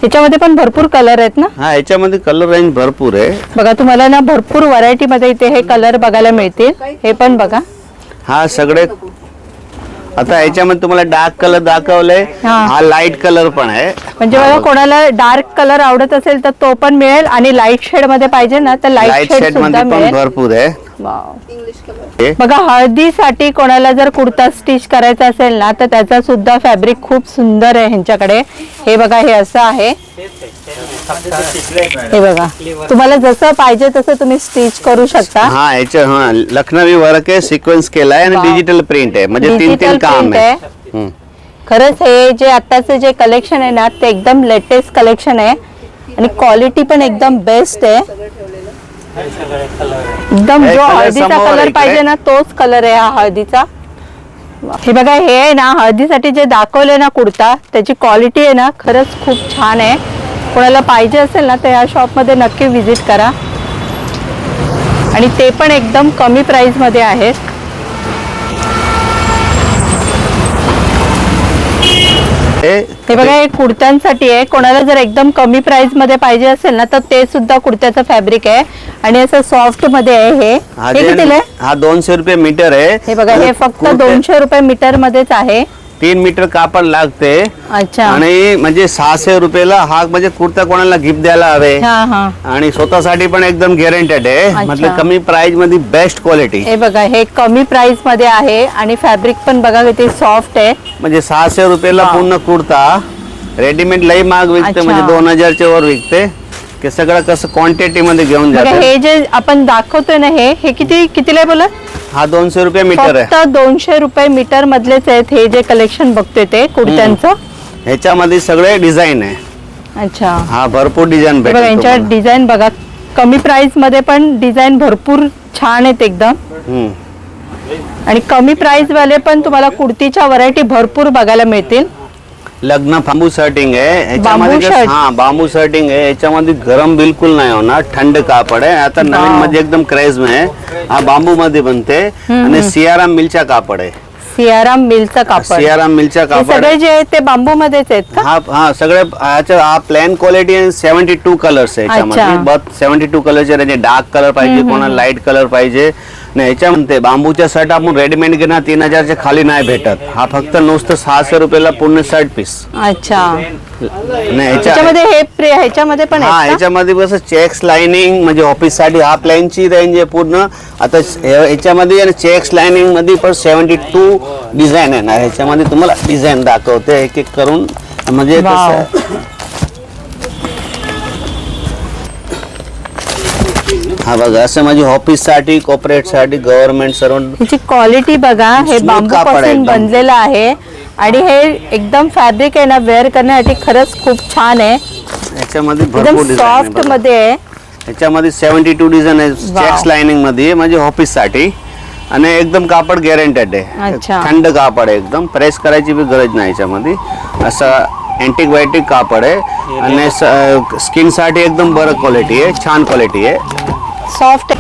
याच्यामध्ये पण भरपूर कलर आहेत ना. हा याच्यामध्ये कलर रेंज भरपूर आहे. बघा तुम्हाला ना भरपूर व्हरायटी मध्ये इथे हे कलर बघायला मिळतील. हे पण बघा. हा सगळे आता याच्यामध्ये तुम्हाला डार्क कलर दाखवलंय. हा लाईट कलर पण आहे. म्हणजे बघा कोणाला डार्क कलर आवडत असेल तर तो पण मिळेल आणि लाईट शेड मध्ये पाहिजे ना तर लाईट लाईट शेड शेड सुद्धा मध्ये पण मिळेल. भरपूर आहे. वाव. English colour. बघा हळदीसाठी कोणाला जर कुर्ता स्टिच करायचा असेल ना तर त्याचा सुद्धा फॅब्रिक खूप सुंदर आहे ह्यांच्याकडे. हे बघा हे असं आहे. हे बघा तुम्हाला जसं पाहिजे तसं तुम्ही स्टिच करू शकता. हा याच्या लखनवी वर्क आहे. सिक्वेन्स केलाय आणि डिजिटल प्रिंट आहे. म्हणजे तीन Digital काम print आहे. खरंच हे जे आताचं जे कलेक्शन आहे ना ते एकदम लेटेस्ट कलेक्शन आहे आणि क्वालिटी पण एकदम बेस्ट आहे. एकदम हे जो color हळदीचा समोर कलर इकडे. पाहिजे ना तोच कलर आहे हा हळदीचा. हे बघा हे आहे ना हळदीसाठी जे दाखवले ना कुर्ता त्याची क्वालिटी आहे ना खरंच खूप छान आहे. कोणाला पाहिजे असेल ना तर या शॉप मध्ये नक्की व्हिजिट करा आणि ते पण एकदम कमी प्राइस मध्ये आहेत. हे बघा हे कुर्त्यांसाठी आहे. कोणाला जर एकदम कमी प्राइस मध्ये पाहिजे असेल ना तर ते सुद्धा कुर्त्याचं फॅब्रिक आहे आणि असं सॉफ्ट मध्ये आहे. हे कितीला आहे? हा 200 रुपये मीटर आहे. हे बघा हे फक्त 200 रुपये मीटर मध्येच आहे. 3 मीटर कापड लागते. अच्छा, आणि म्हणजे 600 रुपयाला हा म्हणजे कुर्ता कोणाला गिफ्ट द्यायला हवे हा हा. आणि स्वतःसाठी पण एकदम गॅरंटेड आहे. अच्छा. मतलब कमी प्राइस मध्ये बेस्ट क्वालिटी. हे बघा हे कमी प्राइस मध्ये आहे आणि फॅब्रिक पण बघा किती सॉफ्ट आहे. म्हणजे 600 रुपयाला पूर्ण कुर्ता. रेडीमेड लई महाग विकते. अच्छा. म्हणजे 2000च्या वर विकते. ते सगळं कसं क्वांटिटी मध्ये घेऊन बघा जाते. हे जे आपण दाखवतोय ना हे कितीला आहे बोला? हा 200 रुपये मीटर आहे. फक्त 200 रुपये मीटर मधलेच आहेत हे जे कलेक्शन बघतोय ते कुर्त्यांचं. ह्याच्यामध्ये सगळे डिझाईन आहे. अच्छा, हा भरपूर डिझाईन बघा भेटेल यांच्या तुम्हाला. डिझाईन बघा कमी प्राइस मध्ये पण डिझाईन भरपूर छान आहेत एकदम. हम्म. आणि कमी प्राइस वाले पण तुम्हाला कुर्तीच्या व्हरायटी भरपूर बघायला मिळतील. लग्न बांबू शर्टिंग आहे ह्याच्यामध्ये. बांबू शर्ट. हा बांबू शर्टिंग आहे. ह्याच्यामध्ये गरम बिलकुल नाही होणार. थंड कापड आहे. आता नवीन मध्ये एकदम क्रेज में आहे. हा बांबू मध्ये बनते आणि सियाराम मिलचा कापड आहे. सियाराम मिलचं कापड. सियाराम मिलचा हे कापड सगळे जे आहेत ते बांबू मध्येच आहेत का? हा सगळे हा प्लॅन क्वालिटी आहे. 72 कलर्स आहे अच्छा. ह्याच्यामध्ये. 72 कलरचे म्हणजे डार्क कलर पाहिजे, कोणाला लाईट कलर पाहिजे. नाही ह्याच्यामध्ये बांबूच्या शर्ट आपण रेडीमेड घेणार 3000च्या खाली नाही भेटत. हा फक्त नुसतं 600 रुपयाला पूर्ण शर्ट पीस. अच्छा, नाही ह्याच्यामध्ये ह्याच्यामध्ये पण हा आहेत का? ह्याच्यामध्ये कसं चेक्स लाइनिंग म्हणजे ऑफिस साठी हा प्लॅनची रेंज आहे पूर्ण. आता ह्याच्यामध्ये चेक्स लाइनिंग मध्ये पण 72 डिझाईन येणार. ह्याच्यामध्ये तुम्हाला डिझाईन दाखवते एक एक करून. म्हणजे वाव. कसं हा बघा असं म्हणजे ऑफिस साठी, कॉर्पोरेट साठी, गव्हर्नमेंट सर्व. ह्याची क्वालिटी बघा. हे Smooth बांबू कापड आहे पासून एकदम. बनलेलं आहे आणि हे एकदम फॅब्रिक आहे ना, वेअर करण्यासाठी खरंच खूप छान आहे. याच्यामध्ये एकदम भरपूर डिझाईन आहे सॉफ्ट बघा. मध्ये आहे. याच्यामध्ये 72 डिझाईन आहे Wow. चेक्स लाइनिंग मध्ये, म्हणजे ऑफिस साठी. आणि एकदम कापड गॅरंटेड आहे, अच्छा. थंड कापड आहे, एकदम प्रेस करायची बी गरज नाही. याच्यामध्ये असं अँटिबायोटिक कापड आहे आणि स्किन साठी एकदम बरं क्वालिटी आहे, छान क्वालिटी आहे. सॉफ्ट.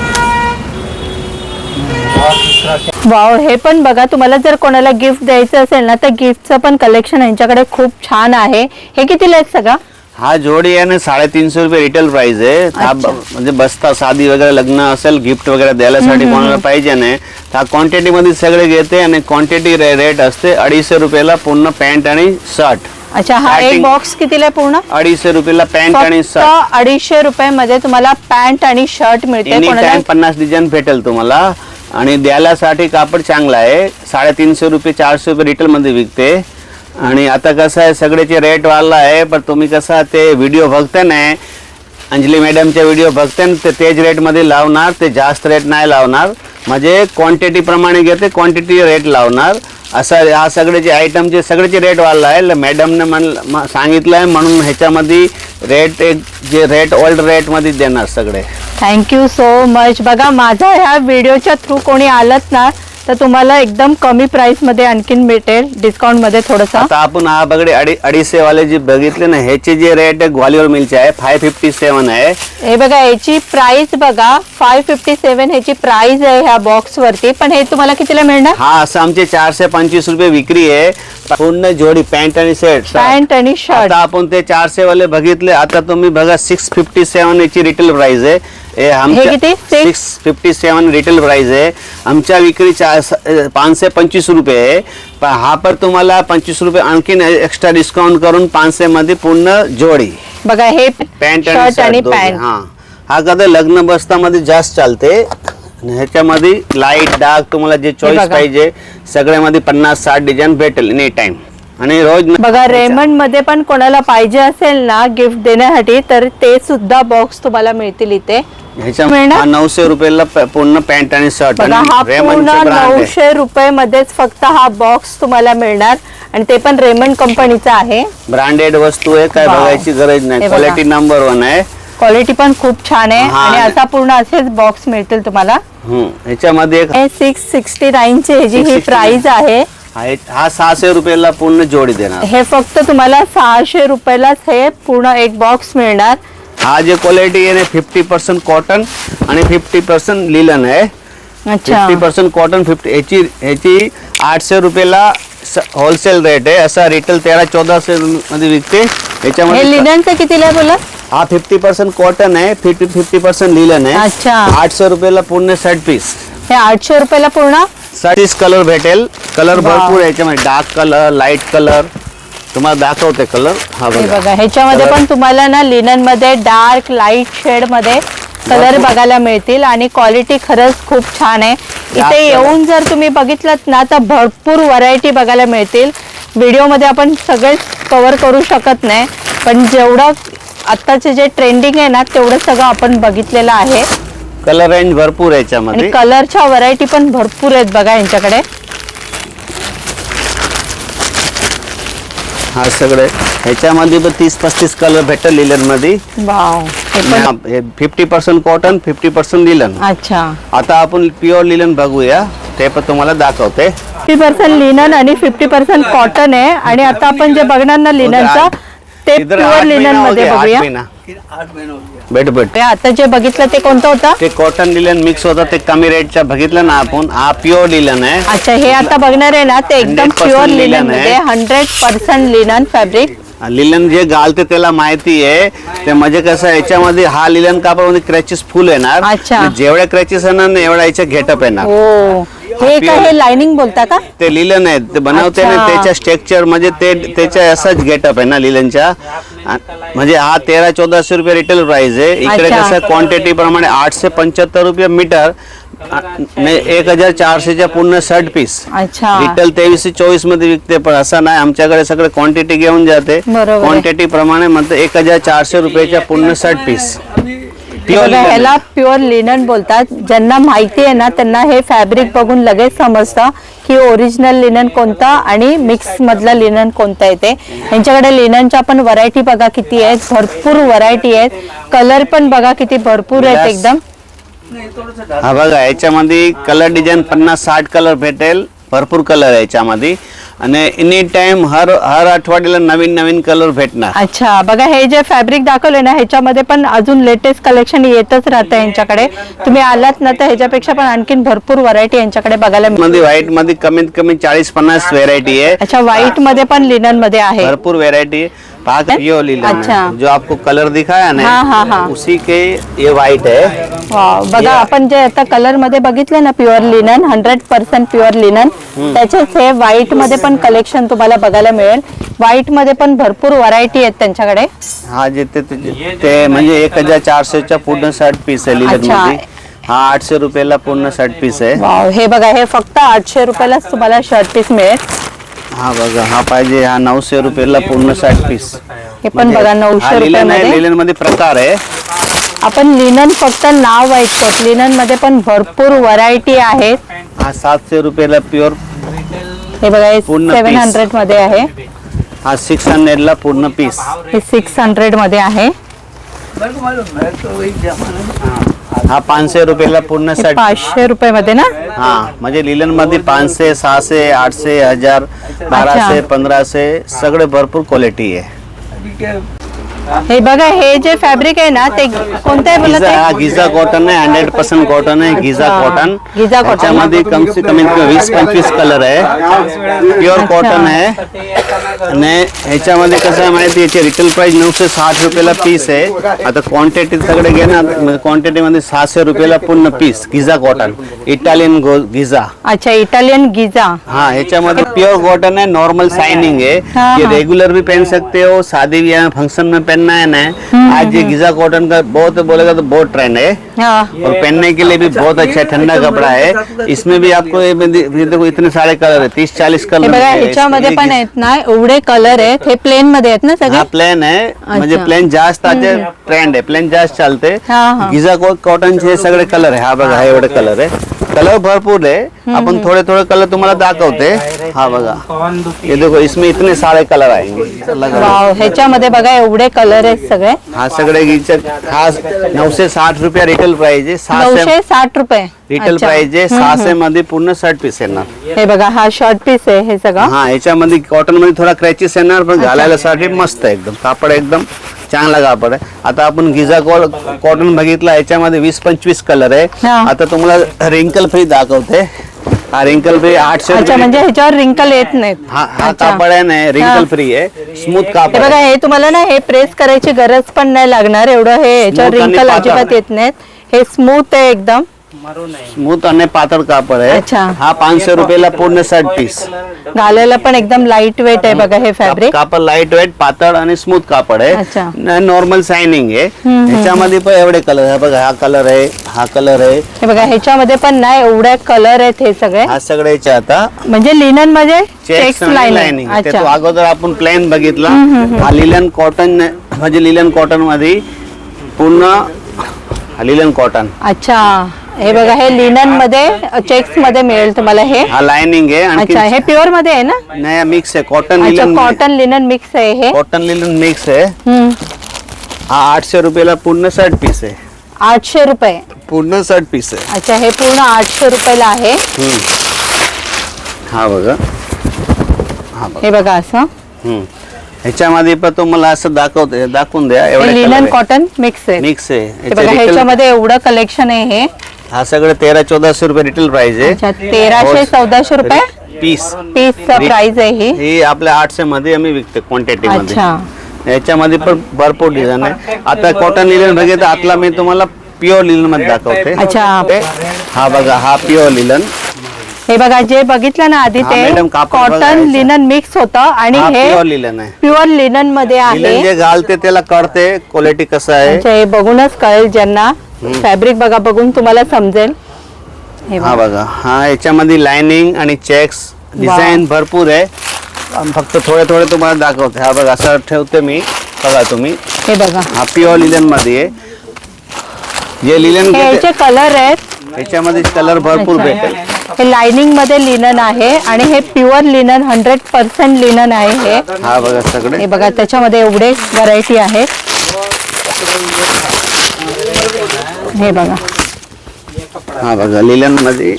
वाव, हे पण बघा, तुम्हाला जर कोणाला गिफ्ट द्यायचं असेल ना तर गिफ्टचं पण कलेक्शन यांच्याकडे खूप छान आहे. हे कितीला आहेत सगळं? हा जोडी आहे ना 350 रुपये रिटेल प्राइस आहे. हा म्हणजे बसता शादी वगैरे लग्न असेल गिफ्ट वगैरे द्यायसाठी कोणाला पाहिजे नाही तर क्वांटिटी मध्ये सगळे घेते. आणि क्वांटिटी रेट असते 250 रुपयाला पूर्ण पॅन्ट आणि शर्ट. अच्छा, हा एक बॉक्स कितीला आहे पूर्ण? 250 रुपयाला पॅन्ट आणि फक्त शर्ट. 250 रुपयामध्ये तुम्हाला पॅन्ट आणि शर्ट मिळते. एनी कोणाला टाइम 50 डिझाईन भेटेल तुम्हाला. आणि द्यायलासाठी कापड चांगला आहे. 350 रुपये 400 रुपये रिटेल मध्ये विकते. आणि आता कसं आहे सगळ्याचे रेट वाढला आहे, पण तुम्ही कसं ते व्हिडिओ बघते ना, अंजली मॅडमचे व्हिडिओ बघते ना, ते तेच रेटमध्ये लावणार, ते जास्त रेट नाही लावणार. म्हणजे क्वांटिटी प्रमाणे घेते, क्वांटिटी रेट लावणार. असं हा सगळ्याचे आयटमचे सगळ्याचे रेट वाढला आहे. मॅडमने सांगितलं आहे म्हणून ह्याच्यामध्ये रेट एक जे रेट ओल्ड रेटमध्ये देणार सगळे. Thank you so much. बघा, माझा ह्या व्हिडिओच्या थ्रू कोणी आलत ना तर तुम्हाला एकदम कमी प्राइस मध्ये आणखीन भेटेल, डिस्काउंट मध्ये थोडंसं. आता आपण हा बघडे 250 वाले जे बघितले ना, ह्याचे जे रेट आहे ग्वालियर मिलचे आहे 557 आहे. हे बघा, याची प्राइस बघा 557 ह्याची प्राइस आहे ह्या बॉक्स वरती. पण हे तुम्हाला कितीला मिळणार? हा असं आमचे 425 रुपये विक्री आहे पूर्ण जोडी पॅन्ट आणि शर्ट. पॅन्ट आणि शर्ट. आता आपण ते 400 वाले बघितले. आता तुम्ही बघा 657 याची रिटेल प्राइस आहे. हे किती? 657 रिटेल प्राइस आहे. आमच्या विक्री 525 रुपये आहे. पण हा पर तुम्हाला 25 रुपये आणखीन एक्स्ट्रा डिस्काउंट करून 500 मध्ये पूर्ण जोडी बघा. हे पॅन्ट शर्ट आणि दोघे. पॅन्ट. हा कधी लग्न बसतामध्ये जास्त चालते. ह्याच्यामध्ये लाईट डार्क तुम्हाला जे चॉईस बघा. पाहिजे सगळ्यामध्ये 50-60 डिझाईन भेटेल एनी टाइम. आणि रोज बघा, रेमंड मध्ये पण कोणाला पाहिजे असेल ना गिफ्ट देण्यासाठी तर ते सुद्धा बॉक्स तुम्हाला मिळतील इथे. ह्याच्या मिळणार? 900 रुपयाला पूर्ण पॅन्ट आणि शर्ट. बघा, हा पूर्ण 900 रुपये मध्येच फक्त हा बॉक्स तुम्हाला मिळणार. आणि ते पण रेमंड कंपनीचा आहे. ब्रँडेड वस्तू आहे, काय वाव. बघायची गरज हे नाही. बघा. क्वालिटी नंबर 1 आहे. क्वालिटी पण खूप छान आहे. हा. आणि असा पूर्ण असेच बॉक्स मिळतील तुम्हाला. ह्याच्यामध्ये एक 669 ची ह्याची ही 669. प्राइस आहे. हा 600 रुपयाला पूर्ण जोडी देणार. हे फक्त तुम्हाला 600 रुपयालाच हे पूर्ण एक बॉक्स मिळणार. हा जे क्वालिटी आहे ना 50% कॉटन आणि 50% लिलन आहे. अच्छा. 50% कॉटन 50 ह्याची 800 रुपयाला होलसेल रेट आहे. असा रिटेल 1300-1400 मध्ये विकते. हे ह्याच्यामध्ये लिननचं कितीला बोला? हा 50% कॉटन आहे, 50% लिलन आहे. अच्छा. 800 रुपयाला पूर्ण 60 पीस. हे 800 रुपयाला पूर्ण 30 कलर भेटेल. Colour wow. भरपूर आहे याच्यामध्ये, डार्क कलर, लाईट कलर. तुम्हाला दाखवते कलर. हा हे बघा बघा, ह्याच्यामध्ये Color. पण तुम्हाला ना लिनन मध्ये डार्क लाईट शेड मध्ये कलर बघायला मिळतील. आणि क्वालिटी खरंच खूप छान आहे. इथे color. येऊन जर तुम्ही बघितलं ना तर भरपूर व्हरायटी बघायला मिळतील. व्हिडिओमध्ये आपण सगळे कव्हर करू शकत नाही, पण जेवढं आत्ताचे जे ट्रेंडिंग आहे ना तेवढं सगळं आपण बघितलेलं आहे. कलर रेंज भरपूर आहे आणि याच्यामध्ये. कलरच्या व्हरायटी पण भरपूर आहेत बघा यांच्याकडे. हा सगळे ह्याच्यामध्ये पण 30-35 कलर भेटेल लिलन मध्ये. वाव. हे पण 50% कॉटन 50% लिलन. अच्छा. आता आपण प्युअर लिलन बघूया, ते पण तुम्हाला दाखवते. 50% लिनन आणि 50% कॉटन आहे. आणि आता आपण जे बघणार ना लिननचं ते इधर प्युअर 8 लिनन महीना हो मध्ये गया, 8 बघूया. महीना. 8 महीने हो गया. भेट ते आता जे बघितलं ते कोणतं होतं? ते कॉटन लिलन मिक्स होतं, ते कमी रेटच्या बघितलं ना आपण. हा प्युअर लिलन आहे. अच्छा, हे आता बघणार आहे ना ते एकदम 100% प्युअर लिनन लिनन मध्ये आहे. 100% लिनन फॅब्रिक. लिलन जे घालते त्याला माहिती आहे. ते म्हणजे कसं याच्यामध्ये हा लिलन कापडामध्ये क्रॅचेस फुल येणार. अच्छा. जेवढ्या क्रॅचेस येणार ना एवढा याच्या घेटअप येणार. हो. हे काय, हे लाइनिंग बोलता का? ते लिलन आहे, ते बनवते ना अच्छा. त्याच्या स्ट्रक्चर म्हणजे ते त्याच्या असाच गेटअप आहे ना लिलनच्या. म्हणजे हा 1300-1400 रुपये रिटेल प्राइस आहे. इकडे अच्छा. कसं क्वांटिटी प्रमाणे 875 रुपये मीटर. 1400च्या पूर्ण 60 पीस. अच्छा. रिटेल 2324 मध्ये विकते, पण असं नाही. आमच्याकडे सगळे क्वांटिटी घेऊन जाते. बरोबर आहे. क्वांटिटी प्रमाणे म्हणते 1400 रुपयाच्या पूर्ण 60 पीस. आम्ही प्युअर बघा, ह्याला प्युअर लिनन बोलतात. ज्यांना माहिती आहे ना त्यांना हे फॅब्रिक बघून लगेच समजतं की ओरिजिनल लिनन कोणता आणि मिक्स मधला लिनन कोणता येते. यांच्याकडे लिननच्या पण व्हरायटी बघा किती आहेत, भरपूर व्हरायटी आहेत. कलर पण बघा किती भरपूर आहेत एकदम. हा बघा, याच्यामध्ये कलर डिझाईन 50-60 कलर भेटेल, भरपूर कलर आहे याच्यामध्ये. आणि एनी टाइम हर आठवड्याला नवीन नवीन कलर भेटणार. अच्छा, बघा हे जे फॅब्रिक दाखवले ना ह्याच्यामध्ये पण अजून लेटेस्ट कलेक्शन येतच राहतं यांच्याकडे. तुम्ही आलात ना तर ह्याच्यापेक्षा पण आणखीन भरपूर व्हरायटी यांच्याकडे बघायला मिळेल. मध्ये व्हाईट मध्ये कमीत कमी 40-50 व्हेरायटी है. अच्छा, व्हाईट मध्ये पण लिनन मध्ये आहे भरपूर व्हेरायटी है. प्योर लिनन अच्छा. है. जो आपको कलर दिखाया ना उसी के ये व्हाइट है. वाव, बघा आपण जे आता कलर मध्ये बघितलं ना प्युअर लिनन, 100% प्युअर लिनन, त्याचेच हे व्हाईट मध्ये पण कलेक्शन तुम्हाला बघायला मिळेल. व्हाईट मध्ये पण भरपूर व्हरायटी आहेत त्यांच्याकडे. हा जे ते म्हणजे 1400च्या पूर्ण 60 पीस आहे लिनन मध्ये. हा 800 रुपयाला पूर्ण 60 पीस आहे. वाव, हे बघा हे फक्त 800 रुपयालाच तुम्हाला शर्ट पीस मिळेल. हा बघा, हा पाहिजे हा 900 रुपयाला पूर्ण 60 पीस. हे पण बघा 900 रुपयामध्ये. लिनन मध्ये प्रकार आहे. आपण लिनन फक्त नाव ऐकतो, लिनन मध्ये पण भरपूर व्हरायटी आहेत. हा 700 रुपयाला प्युअर. हे बघा हे पूर्ण 700 मध्ये आहे. हा 600 ला पूर्ण पीस. हे 600 मध्ये आहे. मेरे को मालूम है तो वही जमाना. हा 500 रुपयाला पूर्ण हे 60. 500 रुपये मध्ये ना. हा म्हणजे लिलन मध्ये 500, 600, 800, 1000, 1200, 1500 सगळे भरपूर क्वालिटी आहे. अभी क्या हे बघा हे जे फॅब्रिक आहे ना ते कोणतं आहे बोलत हा आहे? गिझा कॉटन आहे. 100% कॉटन आहे. Giza cotton. Giza cotton. त्याच्यामध्ये कम से कमी 20-25 कलर आहे. प्युअर कॉटन आहे. आणि ह्याच्यामध्ये कसं आहे माहिती, याची रिटेल प्राइस 960 रुपयाला पीस आहे. आता क्वांटिटी सगळे घेणार, क्वांटिटी मध्ये 600 रुपयाला पूर्ण piece. Giza cotton, Italian Giza. अच्छा, इटालियन गिझा. हाँ, ह्याच्यामध्ये प्योर कॉटन है. नॉर्मल शाइनिंग है. हाँ, ये हाँ. रेगुलर भी पहन सकते हो, शादी ब्याह फंक्शन में पहनना है ना. आज ये गिजा कॉटन का बहुत बोलेगा तो बहुत ट्रेंड है. हा. और पहनने के लिए भी बहुत अच्छा ठंडा कपड़ा है. इसमें भी आपको ये देखो इतने सारे कलर है, 30-40 हे कलर बघा ह्याच्यामध्ये पण आहेत ना एवढे कलर आहेत. हे प्लेन मध्ये आहेत ना सगळे. हा प्लेन है. म्हणजे प्लेन जास्त आजचे ट्रेंड आहे. प्लेन जास्त चालते. हा. गिजा कॉटनचे सगळे कलर आहे. हा बघा, हा एवढे कलर आहे. कलर भरपूर है. अपन थोड़े थोड़े कलर तुम्हाला दाखवते. हा बघा, ये देखो इसमें इतने सारे कलर आएंगे. वाव, ह्याच्यामध्ये बघा एवढे कलर आहेत सगळे. हा सगळे गिचा खास 960 रुपया रिटेल प्राइस आहे. 960 रुपये रिटेल अच्छा. प्राइस आहे. 600 मध्ये पूर्ण 60 पीस येणार. हे बघा हा शॉर्ट पीस आहे हे सगळं. हा, याच्यामध्ये कॉटन मध्ये थोडा क्रॅचेस येणार, पण घालायला साठी मस्त आहे एकदम. कापड एकदम चांगला कापड आहे. आता आपण गिझा कॉटन बघितला, याच्यामध्ये 20-25 कलर आहे. हा. आता तुम्हाला रिंकल फ्री दाखवते. हा रिंकल फ्री 800 अच्छा, म्हणजे ह्याच्यावर रिंकल येत नाहीत. हा अच्छा. कापड आहे ना, रिंकल फ्री आहे. स्मूथ हे कापड बघा आहे. हे तुम्हाला ना हे प्रेस करायची गरज पण नाही लागणार एवढं. हे याच्यावर Smooth आणि रिंकल पातळ. अजिबात येत नाहीत. हे स्मूथ आहे एकदम. स्मूथ आणि पातळ कापड आहे. अच्छा. हा 500 रुपयाला पूर्ण 60 पीस. घालायला पण एकदम लाईट वेट आहे बघा हे फॅब्रिक. कापड लाईट वेट, पातळ आणि स्मूथ कापड अच्छा. आहे. नॉर्मल शायनिंग आहे. ह्याच्यामध्ये पण एवढे कलर आहे बघा. हा कलर आहे, हा कलर आहे. हे बघा ह्याच्यामध्ये पण ना एवढे कलर आहेत हे सगळे. हा सगळ्याचे आता म्हणजे लिनन मध्ये चेक्स लाइनिंग. लाईनिंग. ते अच्छा. तो अगोदर आपण प्लेन बघितला. हा लिलन कॉटन, म्हणजे लिलन कॉटन मध्ये पूर्ण लिलन कॉटन. अच्छा, हे बघा हे लिनन मध्ये चेक्स मध्ये मिळेल तुम्हाला हे. हा लाइनिंग आहे. अच्छा, हे प्युअर मध्ये आहे ना. नया मिक्स आहे. कॉटन अच्छा, लिलन, कॉटन लिनन मिक्स आहे हे. कॉटन लिलन मिक्स आहे. हम्म. हा 800 रुपयाला पूर्ण 60 पीस आहे. 800 रुपये. पूर्ण 60 पीस आहे. अच्छा, हे पूर्ण 800 रुपयाला आहे. हा बघा, हा बघा. हे बघा असं ह्याच्यामध्ये पण तुम्हाला असं दाखवून द्या. एवढे लिनन कॉटन मिक्स आहे. मिक्स आहे. हे बघा ह्याच्यामध्ये एवढं कलेक्शन आहे हे. हा सगळं 1300-1400 रुपये रिटेल प्राइस आहे. अच्छा, 1300-1400 रुपये पीस. पीसचा प्राइस आहे ही. ही आपल्या 800 मध्ये आम्ही विकतो क्वांटिटी मध्ये. अच्छा. याच्यामध्ये पण भरपूर डिझाईन आहे. आता कॉटन लिलन बघितलं, आतला मी तुम्हाला प्युअर लिलन मध्ये दाखवते. अच्छा. हा बघा, हा प्युअर लिलन. हे बघा जे बघितलं ना आधी हा, ते मॅडम, कापड कॉटन बघायचं. लिनन मिक्स होतं आणि हा हे प्युअर लिलन आहे. प्युअर लिनन मध्ये लिलन आहे. जे घालते त्याला कळते क्वालिटी कसं आहे. अच्छा, हे बघूनच कळेल ज्यांना. फॅब्रिक बघा, बघून तुम्हाला समजेल. हे हा बघा. बघा, हा याच्यामध्ये लाइनिंग आणि चेक्स डिझाईन भरपूर आहे. फक्त थोडे तुम्हाला दाखवते. हा बघा, असं ठेवते मी. बघा तुम्ही, हे बघा. हा प्युअर लिलन मध्ये आहे. हे लिलन हे याचे कलर आहेत. याच्यामध्ये कलर भरपूर भेटेल. हे लाइनिंग मध्ये लिनन आहे आणि हे प्युअर लिनन 100% लिनन आहे हे. हा बघा सगळे. हे बघा त्याच्यामध्ये एवढे व्हरायटी आहेत. हे बघा. हा बघा लिलन मध्ये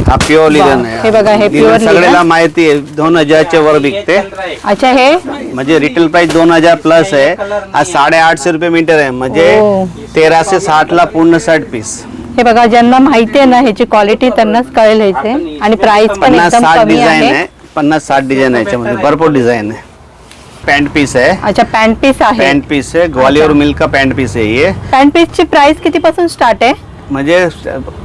हा प्युअर लिलन हे आहे. बघा, हे लिलन pure लिलन. सगळ्याला माहिती आहे 2000 वर विकते. अच्छा हे म्हणजे रिटेल प्राइस 2000 प्लस आहे. हा 850 रुपये मीटर आहे. म्हणजे ओ. 13 से 60 ला पूर्ण 60 पीस. हे बघा, ज्यांना माहिती आहे ना ह्याची क्वालिटी त्यांनाच कळेल ह्याचे. आणि प्राइस पण 50-60 एकदम कमी डिझाईन आहे. आहे. 50-60 डिझाईन आहे याच्यामध्ये भरपूर डिझाईन आहे. पॅन्ट पीस है. अच्छा पॅन्ट पीस आहे. पॅन्ट पीस है, ग्वालियर मिल्क का पॅन्ट पीस है ये. पॅन्ट पीसची प्राइस कितीपासून स्टार्ट आहे? म्हणजे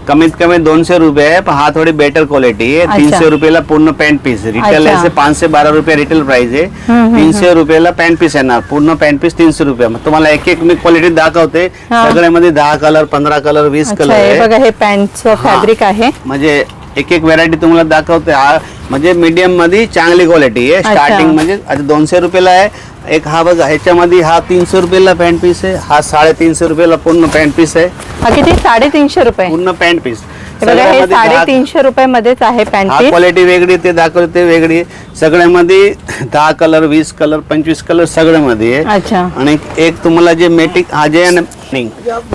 कमीत कमी 200 रुपये आहे, पण हा थोडी बेटर क्वालिटी आहे. अच्छा. 300 रुपयाला पूर्ण पॅन्ट पीस. रिटेल अच्छा. ऐसे 5 से 12 रुपये रिटेल प्राइस आहे. 300 रुपयाला पॅन्ट पीस येणार. पूर्ण पॅन्ट पीस 300 रुपये. मग तुम्हाला एक एक मी क्वालिटी दाखवते. हा. सगळ्यामध्ये 10 कलर, 15 कलर, 20 अच्छा कलर हे आहे. बघा, हे पॅन्टचं फॅब्रिक आहे. म्हणजे एक एक व्हरायटी तुम्हाला दाखवते. हा म्हणजे मीडियम मध्ये चांगली क्वालिटी आहे. अच्छा. स्टार्टिंग म्हणजे आता 200 रुपयाला आहे. एक हा बघा, ह्याच्यामध्ये हा 300 रुपयाला पॅन्ट पीस आहे. हा 350 रुपयाला पूर्ण पॅन्ट पीस आहे. हा किती? 350 रुपये. पूर्ण पॅन्ट पीस. हे बघा, हे 350 रुपये मध्येच आहे पॅन्ट हा पीस. क्वालिटी वेगळी, ते दाखवते ते वेगळी. सगळ्यामध्ये 10 कलर, 20 कलर, 25 कलर सगळ्यामध्ये आहे. अच्छा. आणि एक तुम्हाला जे मेटिक हा जे आहे ना,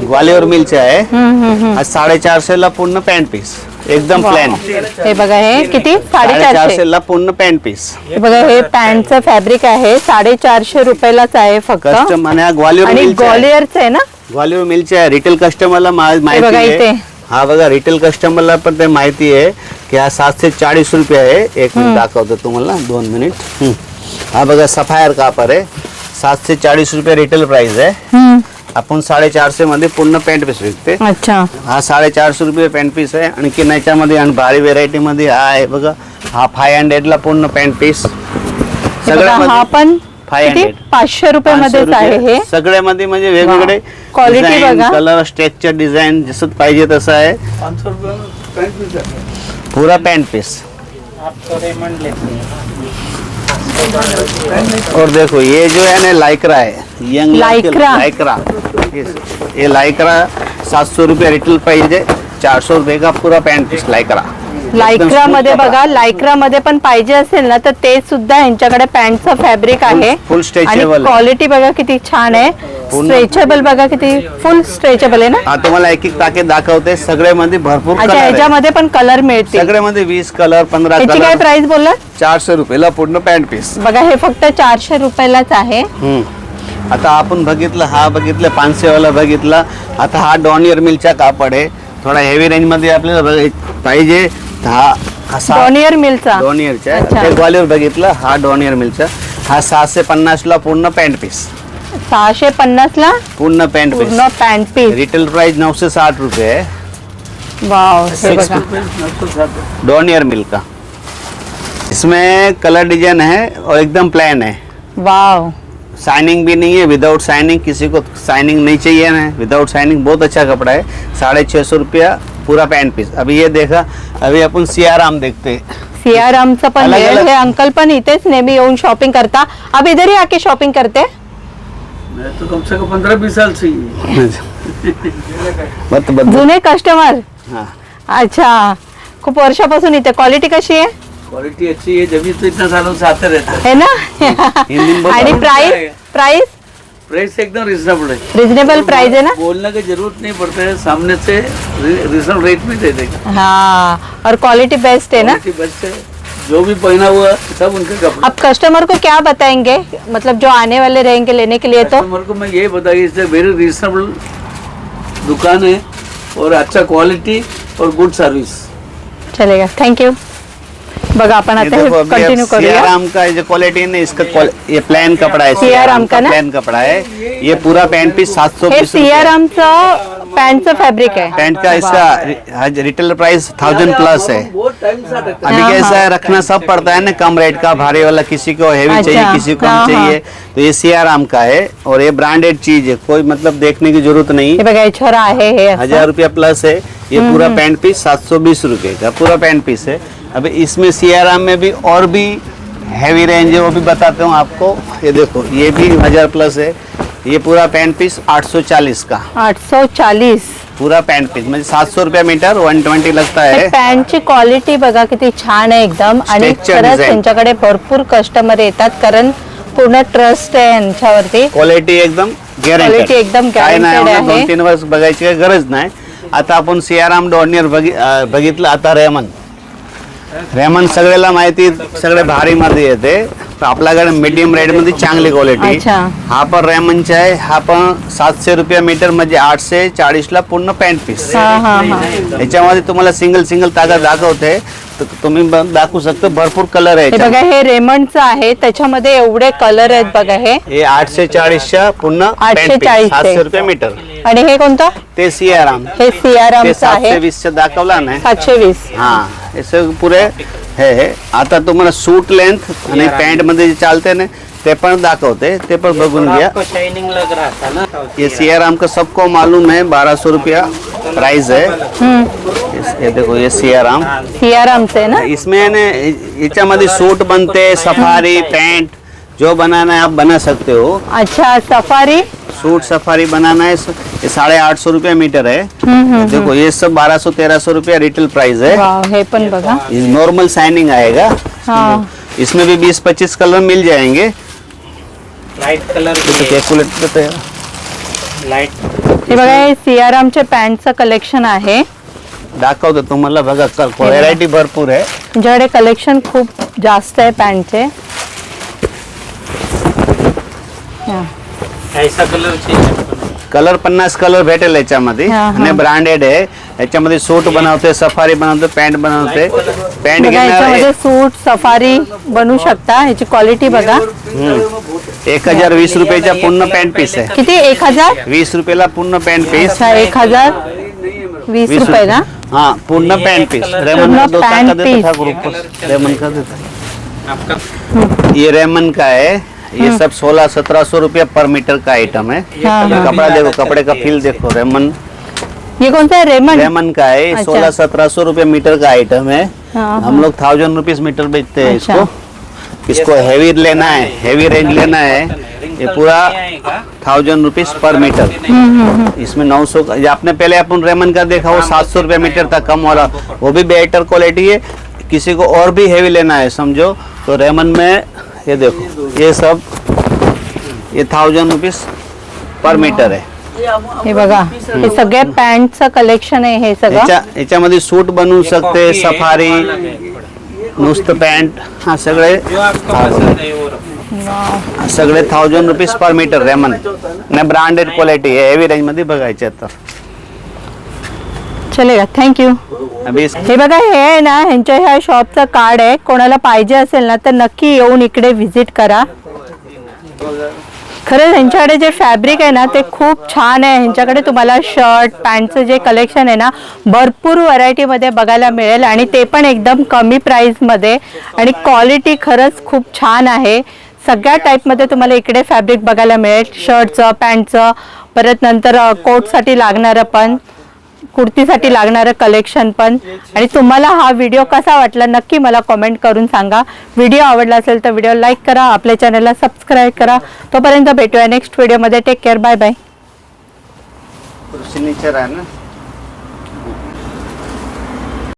ग्वालियर मिलचे आहे. हा 450 ला पूर्ण पॅन्ट पीस एकदम प्लॅन. हे बघा, हे किती? 450. 450 ला पूर्ण पॅन्ट पीस. हे बघा, हे पॅन्टचं फॅब्रिक आहे. 450 रुपयालाच आहे फक्त. कस्टम आणि हा ग्वालियर आणि मिलचे आहे. ग्वालियरचं आहे ना? ग्वालियर मिलचे आहे. रिटेल कस्टमरला माहिती बघा आहे. इथे. हा बघा, रिटेल कस्टमरला पण ते माहिती आहे की हा 740 रुपये आहे. एक मिनिट दाखवतो तुम्हाला, 2 मिनिट. हा बघा, सफायर कापर आहे. 740 रुपये रिटेल प्राइस आहे. आपण 450 मध्ये पूर्ण पॅन्ट पीस विकते. अच्छा. हा 450 रुपये पॅन्ट पीस आहे. आणखी याच्यामध्ये आणि भारी व्हेरायटी मध्ये हा आहे बघा. हा 500 ला पूर्ण पॅन्ट पीस. हे बघा, हा पण 500. किती? 500 रुपये मध्येच आहे हे. सगळ्यामध्ये म्हणजे वेगवेगळे क्वालिटी बघा. कलर, स्ट्रक्चर, डिझाइन जसं पाहिजे तसं आहे. 500 रुपये में पैंट पीस है. पूरा पॅन्ट पीस. और देखो ये जो है ना लाइक्रा है. Young Lycra. लाइक्रा. ये लाइक्रा 700 रुपये रिटेल प्राइस है. 400 रुपये का पूरा पॅन्ट पीस लाइक्रा. लायक्रा मध्ये बघा, लायक्रा मध्ये पण पाहिजे असेल ना तर ते सुद्धा यांच्याकडे पॅन्टचं फॅब्रिक आहे. full stretchable आहे. क्वालिटी बघा किती छान आहे. स्ट्रेचेबल बघा, किती फुल स्ट्रेचेबल आहे ना. हा तुम्हाला एक एक टाके दाखवते. सगळ्यामध्ये भरपूर अच्छा, कलर आहे. याच्यामध्ये पण कलर मिळतील. सगळ्यामध्ये 20 कलर, 15 याची काय कलर. प्राइस बोलला? 400 रुपयाला पूर्ण पॅन्ट पीस. बघा, हे फक्त 400 रुपयालाच आहे. आता आपण बघितलं, हा बघितलं 500 वाला बघितला. आता हा डॉनियर मिलचा कापड आहे. थोडा हेवी रेंज मध्ये आपल्याला पाहिजे. हा असा डॉनियर मिलचा. डॉनियरचा अच्छा. आहे. ग्वालियर बघितलं, हा डॉनियर मिलचा. हा 750 ला पूर्ण पॅन्ट पीस. 650 ला पूर्ण पॅन्ट पीस. पूर्ण पॅन्ट पीस. रिटेल प्राइस 960 रुपये है. वाव, हे बघा. 960. डॉनियर मिल का. इसमें कलर डिजाइन है और एकदम प्लेन है. वाव. शाइनिंग भी नहीं है. विदाउट शाइनिंग, किसी को शाइनिंग नहीं चाहिए ना, विदाउट शाइनिंग बहुत अच्छा कपड़ा है. 650 रुपया पूरा पैंट पीस. अभी ये देखा, अभी अपन सियाराम देखते हैं. सियारामचं पण अलग- मिळेल. अलग. हे अंकल पण इथेच नेहमी येऊन शॉपिंग करता. अब इधर ही आके शॉपिंग करते. मैं तो कम से कम 15-20 साल से ही. बत जुने कस्टमर. हाँ. अच्छा, खूप वर्षापासून इथे. क्वालिटी कशी आहे? क्वालिटी अच्छी है, जब भी तो इतना सालों से आते रहते हैं. है ना. हिंदी में बोलो. आणि प्राइस प्राइस प्राइस एकदम रिजनेबल है. रिजनेबल प्राइस है ना. बोलने की जरूरत नहीं पड़ता है, सामने से रिजनेबल रेट में दे देगा. हाँ, और क्वालिटी बेस्ट है ना. क्वालिटी बेस्ट है. जो भी पहना हुआ सब उनके कपड़े. आप कस्टमर को क्या बताएंगे, मतलब जो आने वाले रहेंगे लेने के लिए? तो कस्टमर को मैं ये बताइए, इससे वेरी रिजनेबल दुकान है और अच्छा क्वालिटी और गुड सर्विस. चलेगा. थँक्यू. बघा, आपण ये आता देखो, हे अभी कंटिन्यू अब करूया. सियाराम का जो क्वालिटी है ना, इसका ये प्लेन कपड़ा है. सियाराम का ना? प्लेन कपड़ा है. ये पूरा पैंट पीस हे 720 रुपये. सियारामचं पॅन्टचं फॅब्रिक आहे. पैंट का इसका रिटेल प्राइस 1000 प्लस है. बहुत टाइम से आता अभी हाँ, कैसा है, हाँ. रखना सब पड़ता है ना, कम रेट का, भारी वाला किसी को हेवी अच्छा, चाहिए, किसी को हाँ, कम चाहिए. तो ये सियाराम का है और ये ब्रांडेड चीज है. कोई मतलब देखने की जरूरत नहीं. हे बघा, छोरा आहे हे असं. 1000 रुपया प्लस है. ये पूरा पैंट पीस 720 रुपये का पूरा पैंट पीस है. अभी इसमें सियाराम में भी और भी हैवी रेंज है, वो भी बताता हूँ आपको. ये देखो, ये भी 1000 प्लस है. ये पूरा पैंट पीस 840 का. 840. पूरा पैंट पीस म्हणजे 700 रुपये मीटर 120 लगता है. पॅन्टची क्वालिटी बघा किती छान आहे एकदम आणि Structure खरंच design. त्यांच्याकडे भरपूर कस्टमर येतात कारण पूर्ण ट्रस्ट आहे यांच्यावरती. क्वालिटी एकदम गॅरंटेड. Quality एकदम काय नाही guaranteed आम्हाला आहे. 2-3 वर्ष बघायची काही गरज नाही. आता आपण सियाराम डॉर्नियर बघितलं. आता रेमन सगळ्याला माहिती, सगळे भारी मध्ये येते. तर आपल्याकडे मीडियम रेट मध्ये चांगली क्वालिटी. अच्छा. हा पण रेमनचा आहे. हा पण 700 रुपये मीटर म्हणजे 840 ला पूर्ण पॅन्ट पीस. हा हा हा. याच्यामध्ये तुम्हाला सिंगल तागा दाखवते तर तुम्ही दाखवू शकता. भरपूर कलर आहे हे बघा याच्यामध्ये. हे रेमंडचं आहे त्याच्यामध्ये एवढे कलर आहेत बघा हे 840च्या पूर्ण 840 700 रुपये मीटर. आणि हे कोणतं ते सियाराम हे ते सियारामचं आहे 720 दाखवला ना. 720. हा हे सगळं पुरे हे आता तुम्हाला सूट लेंथ आणि पॅन्ट मध्ये जे चालते ना ते पण दाखवते. ते पण बघून घ्या. शाइनिंग लग रहा था ना. ये सियाराम का सबको मालूम है 1200 रुपया प्राइस है. ये देखो ये सियाराम. सियारामचं आहे ना. इसमें ना याच्यामध्ये सूट बनते, सफारी पैंट जो बनाना है आप बना सकते हो. अच्छा सफारी. सूट सफारी बनाना है ये 850 रुपया मीटर है. देखो ये सब 1200-1300 रुपया रिटेल प्राइस है. वाव हे पण बघा. ये नॉर्मल शाइनिंग आएगा. हाँ. इसमें भी 20-25 कलर मिल जाएंगे. लाइट कलर कैलकुलेट करते हैं. लाइट हे बघा हे सियारामचे पॅन्टचं कलेक्शन आहे. दाखवतो तुम्हाला बघा. व्हरायटी भरपूर आहे. तुमच्याकडे कलेक्शन खूप जास्त आहे पॅन्टचे. हा. ऐसा कलर चाहिए. कलर 50 कलर भेटेल याच्यामध्ये. हा, हा. आणि ब्रँडेड आहे. याच्यामध्ये सूट बनवते, सफारी बनवते, पॅन्ट बनवते. पॅन्ट बघा घेणार याच्यामध्ये सूट सफारी बनवू शकता. ह्याची क्वालिटी बघा. 1020 रुपयाचा पूर्ण पॅन्ट पीस आहे. किती 1000. 20 रुपयाला पूर्ण पॅन्ट पीस. अच्छा 1020 रुपये ना. हाँ पूर्ण पैंट पीस. रेमन पूर्ण का दुकान का पैंट देता था पीस. ग्रुप रेमन का देता. आपका ये रेमन का है. ये सब 1600-1700 रुपया पर मीटर का आइटम है. हाँ, ये हाँ. कपड़ा देखो, कपड़े का फील देखो. ये कौन सा है रेमंड. रेमन का है. अच्छा. 1600-1700 रुपया मीटर का आइटम है. हाँ, हम लोग 1000 रुपीज मीटर बेचते हैं अच्छा. इसको. इसको हैवी लेना है, हैवी रेंज लेना है. ये पूरा 1000 रुपीज पर मीटर. इसमें 900 का. ये आपने पहले अपन रेमन का देखा वो 700 रुपया मीटर था कम वाला. वो भी बेटर क्वालिटी है. किसी को और भी हैवी लेना है समझो तो रेमन में ये देखो ये सब ये 1000 रुपीज पर मीटर है. हे बघा हे सगळे पॅन्टचं कलेक्शन आहे हे सगळं. याच्यामध्ये सूट बनवू शकते, सफारी, नुसतं पॅन्ट. हा सगळे जो आपको पसंद है वो रखो. वाव. सगळे 1000 रुपीज पर मीटर रेमन. ने ब्रँडेड क्वालिटी आहे. हेवी रेंज मध्ये बघायचे तर. चलेगा थँक्यू. अभी हे बघा हे आहे ना ह्यांच्या ह्या शॉपचं कार्ड आहे. कोणाला पाहिजे असेल ना तर नक्की येऊन इकडे व्हिजिट करा. खरंच ह्यांच्याकडे जे फॅब्रिक आहे ना ते खूप छान आहे. ह्यांच्याकडे तुम्हाला शर्ट पॅन्टचं जे कलेक्शन आहे ना भरपूर व्हरायटीमध्ये बघायला मिळेल आणि ते पण एकदम कमी प्राईसमध्ये. आणि क्वालिटी खरंच खूप छान आहे. सगळ्या टाईपमध्ये तुम्हाला इकडे फॅब्रिक बघायला मिळेल. शर्टचं पॅन्टचं परत नंतर कोटसाठी लागणारं पण कुर्तीसाठी लागणारं कलेक्शन पण. आणि तुम्हाला हा व्हिडिओ कसा वाटला नक्की मला कमेंट करून सांगा. व्हिडिओ आवडला असेल तर व्हिडिओ लाईक करा. आपल्या चॅनलला सबस्क्राईब करा. तोपर्यंत भेटूया नेक्स्ट व्हिडिओमध्ये. Take care. Bye bye. Signature आहे ना.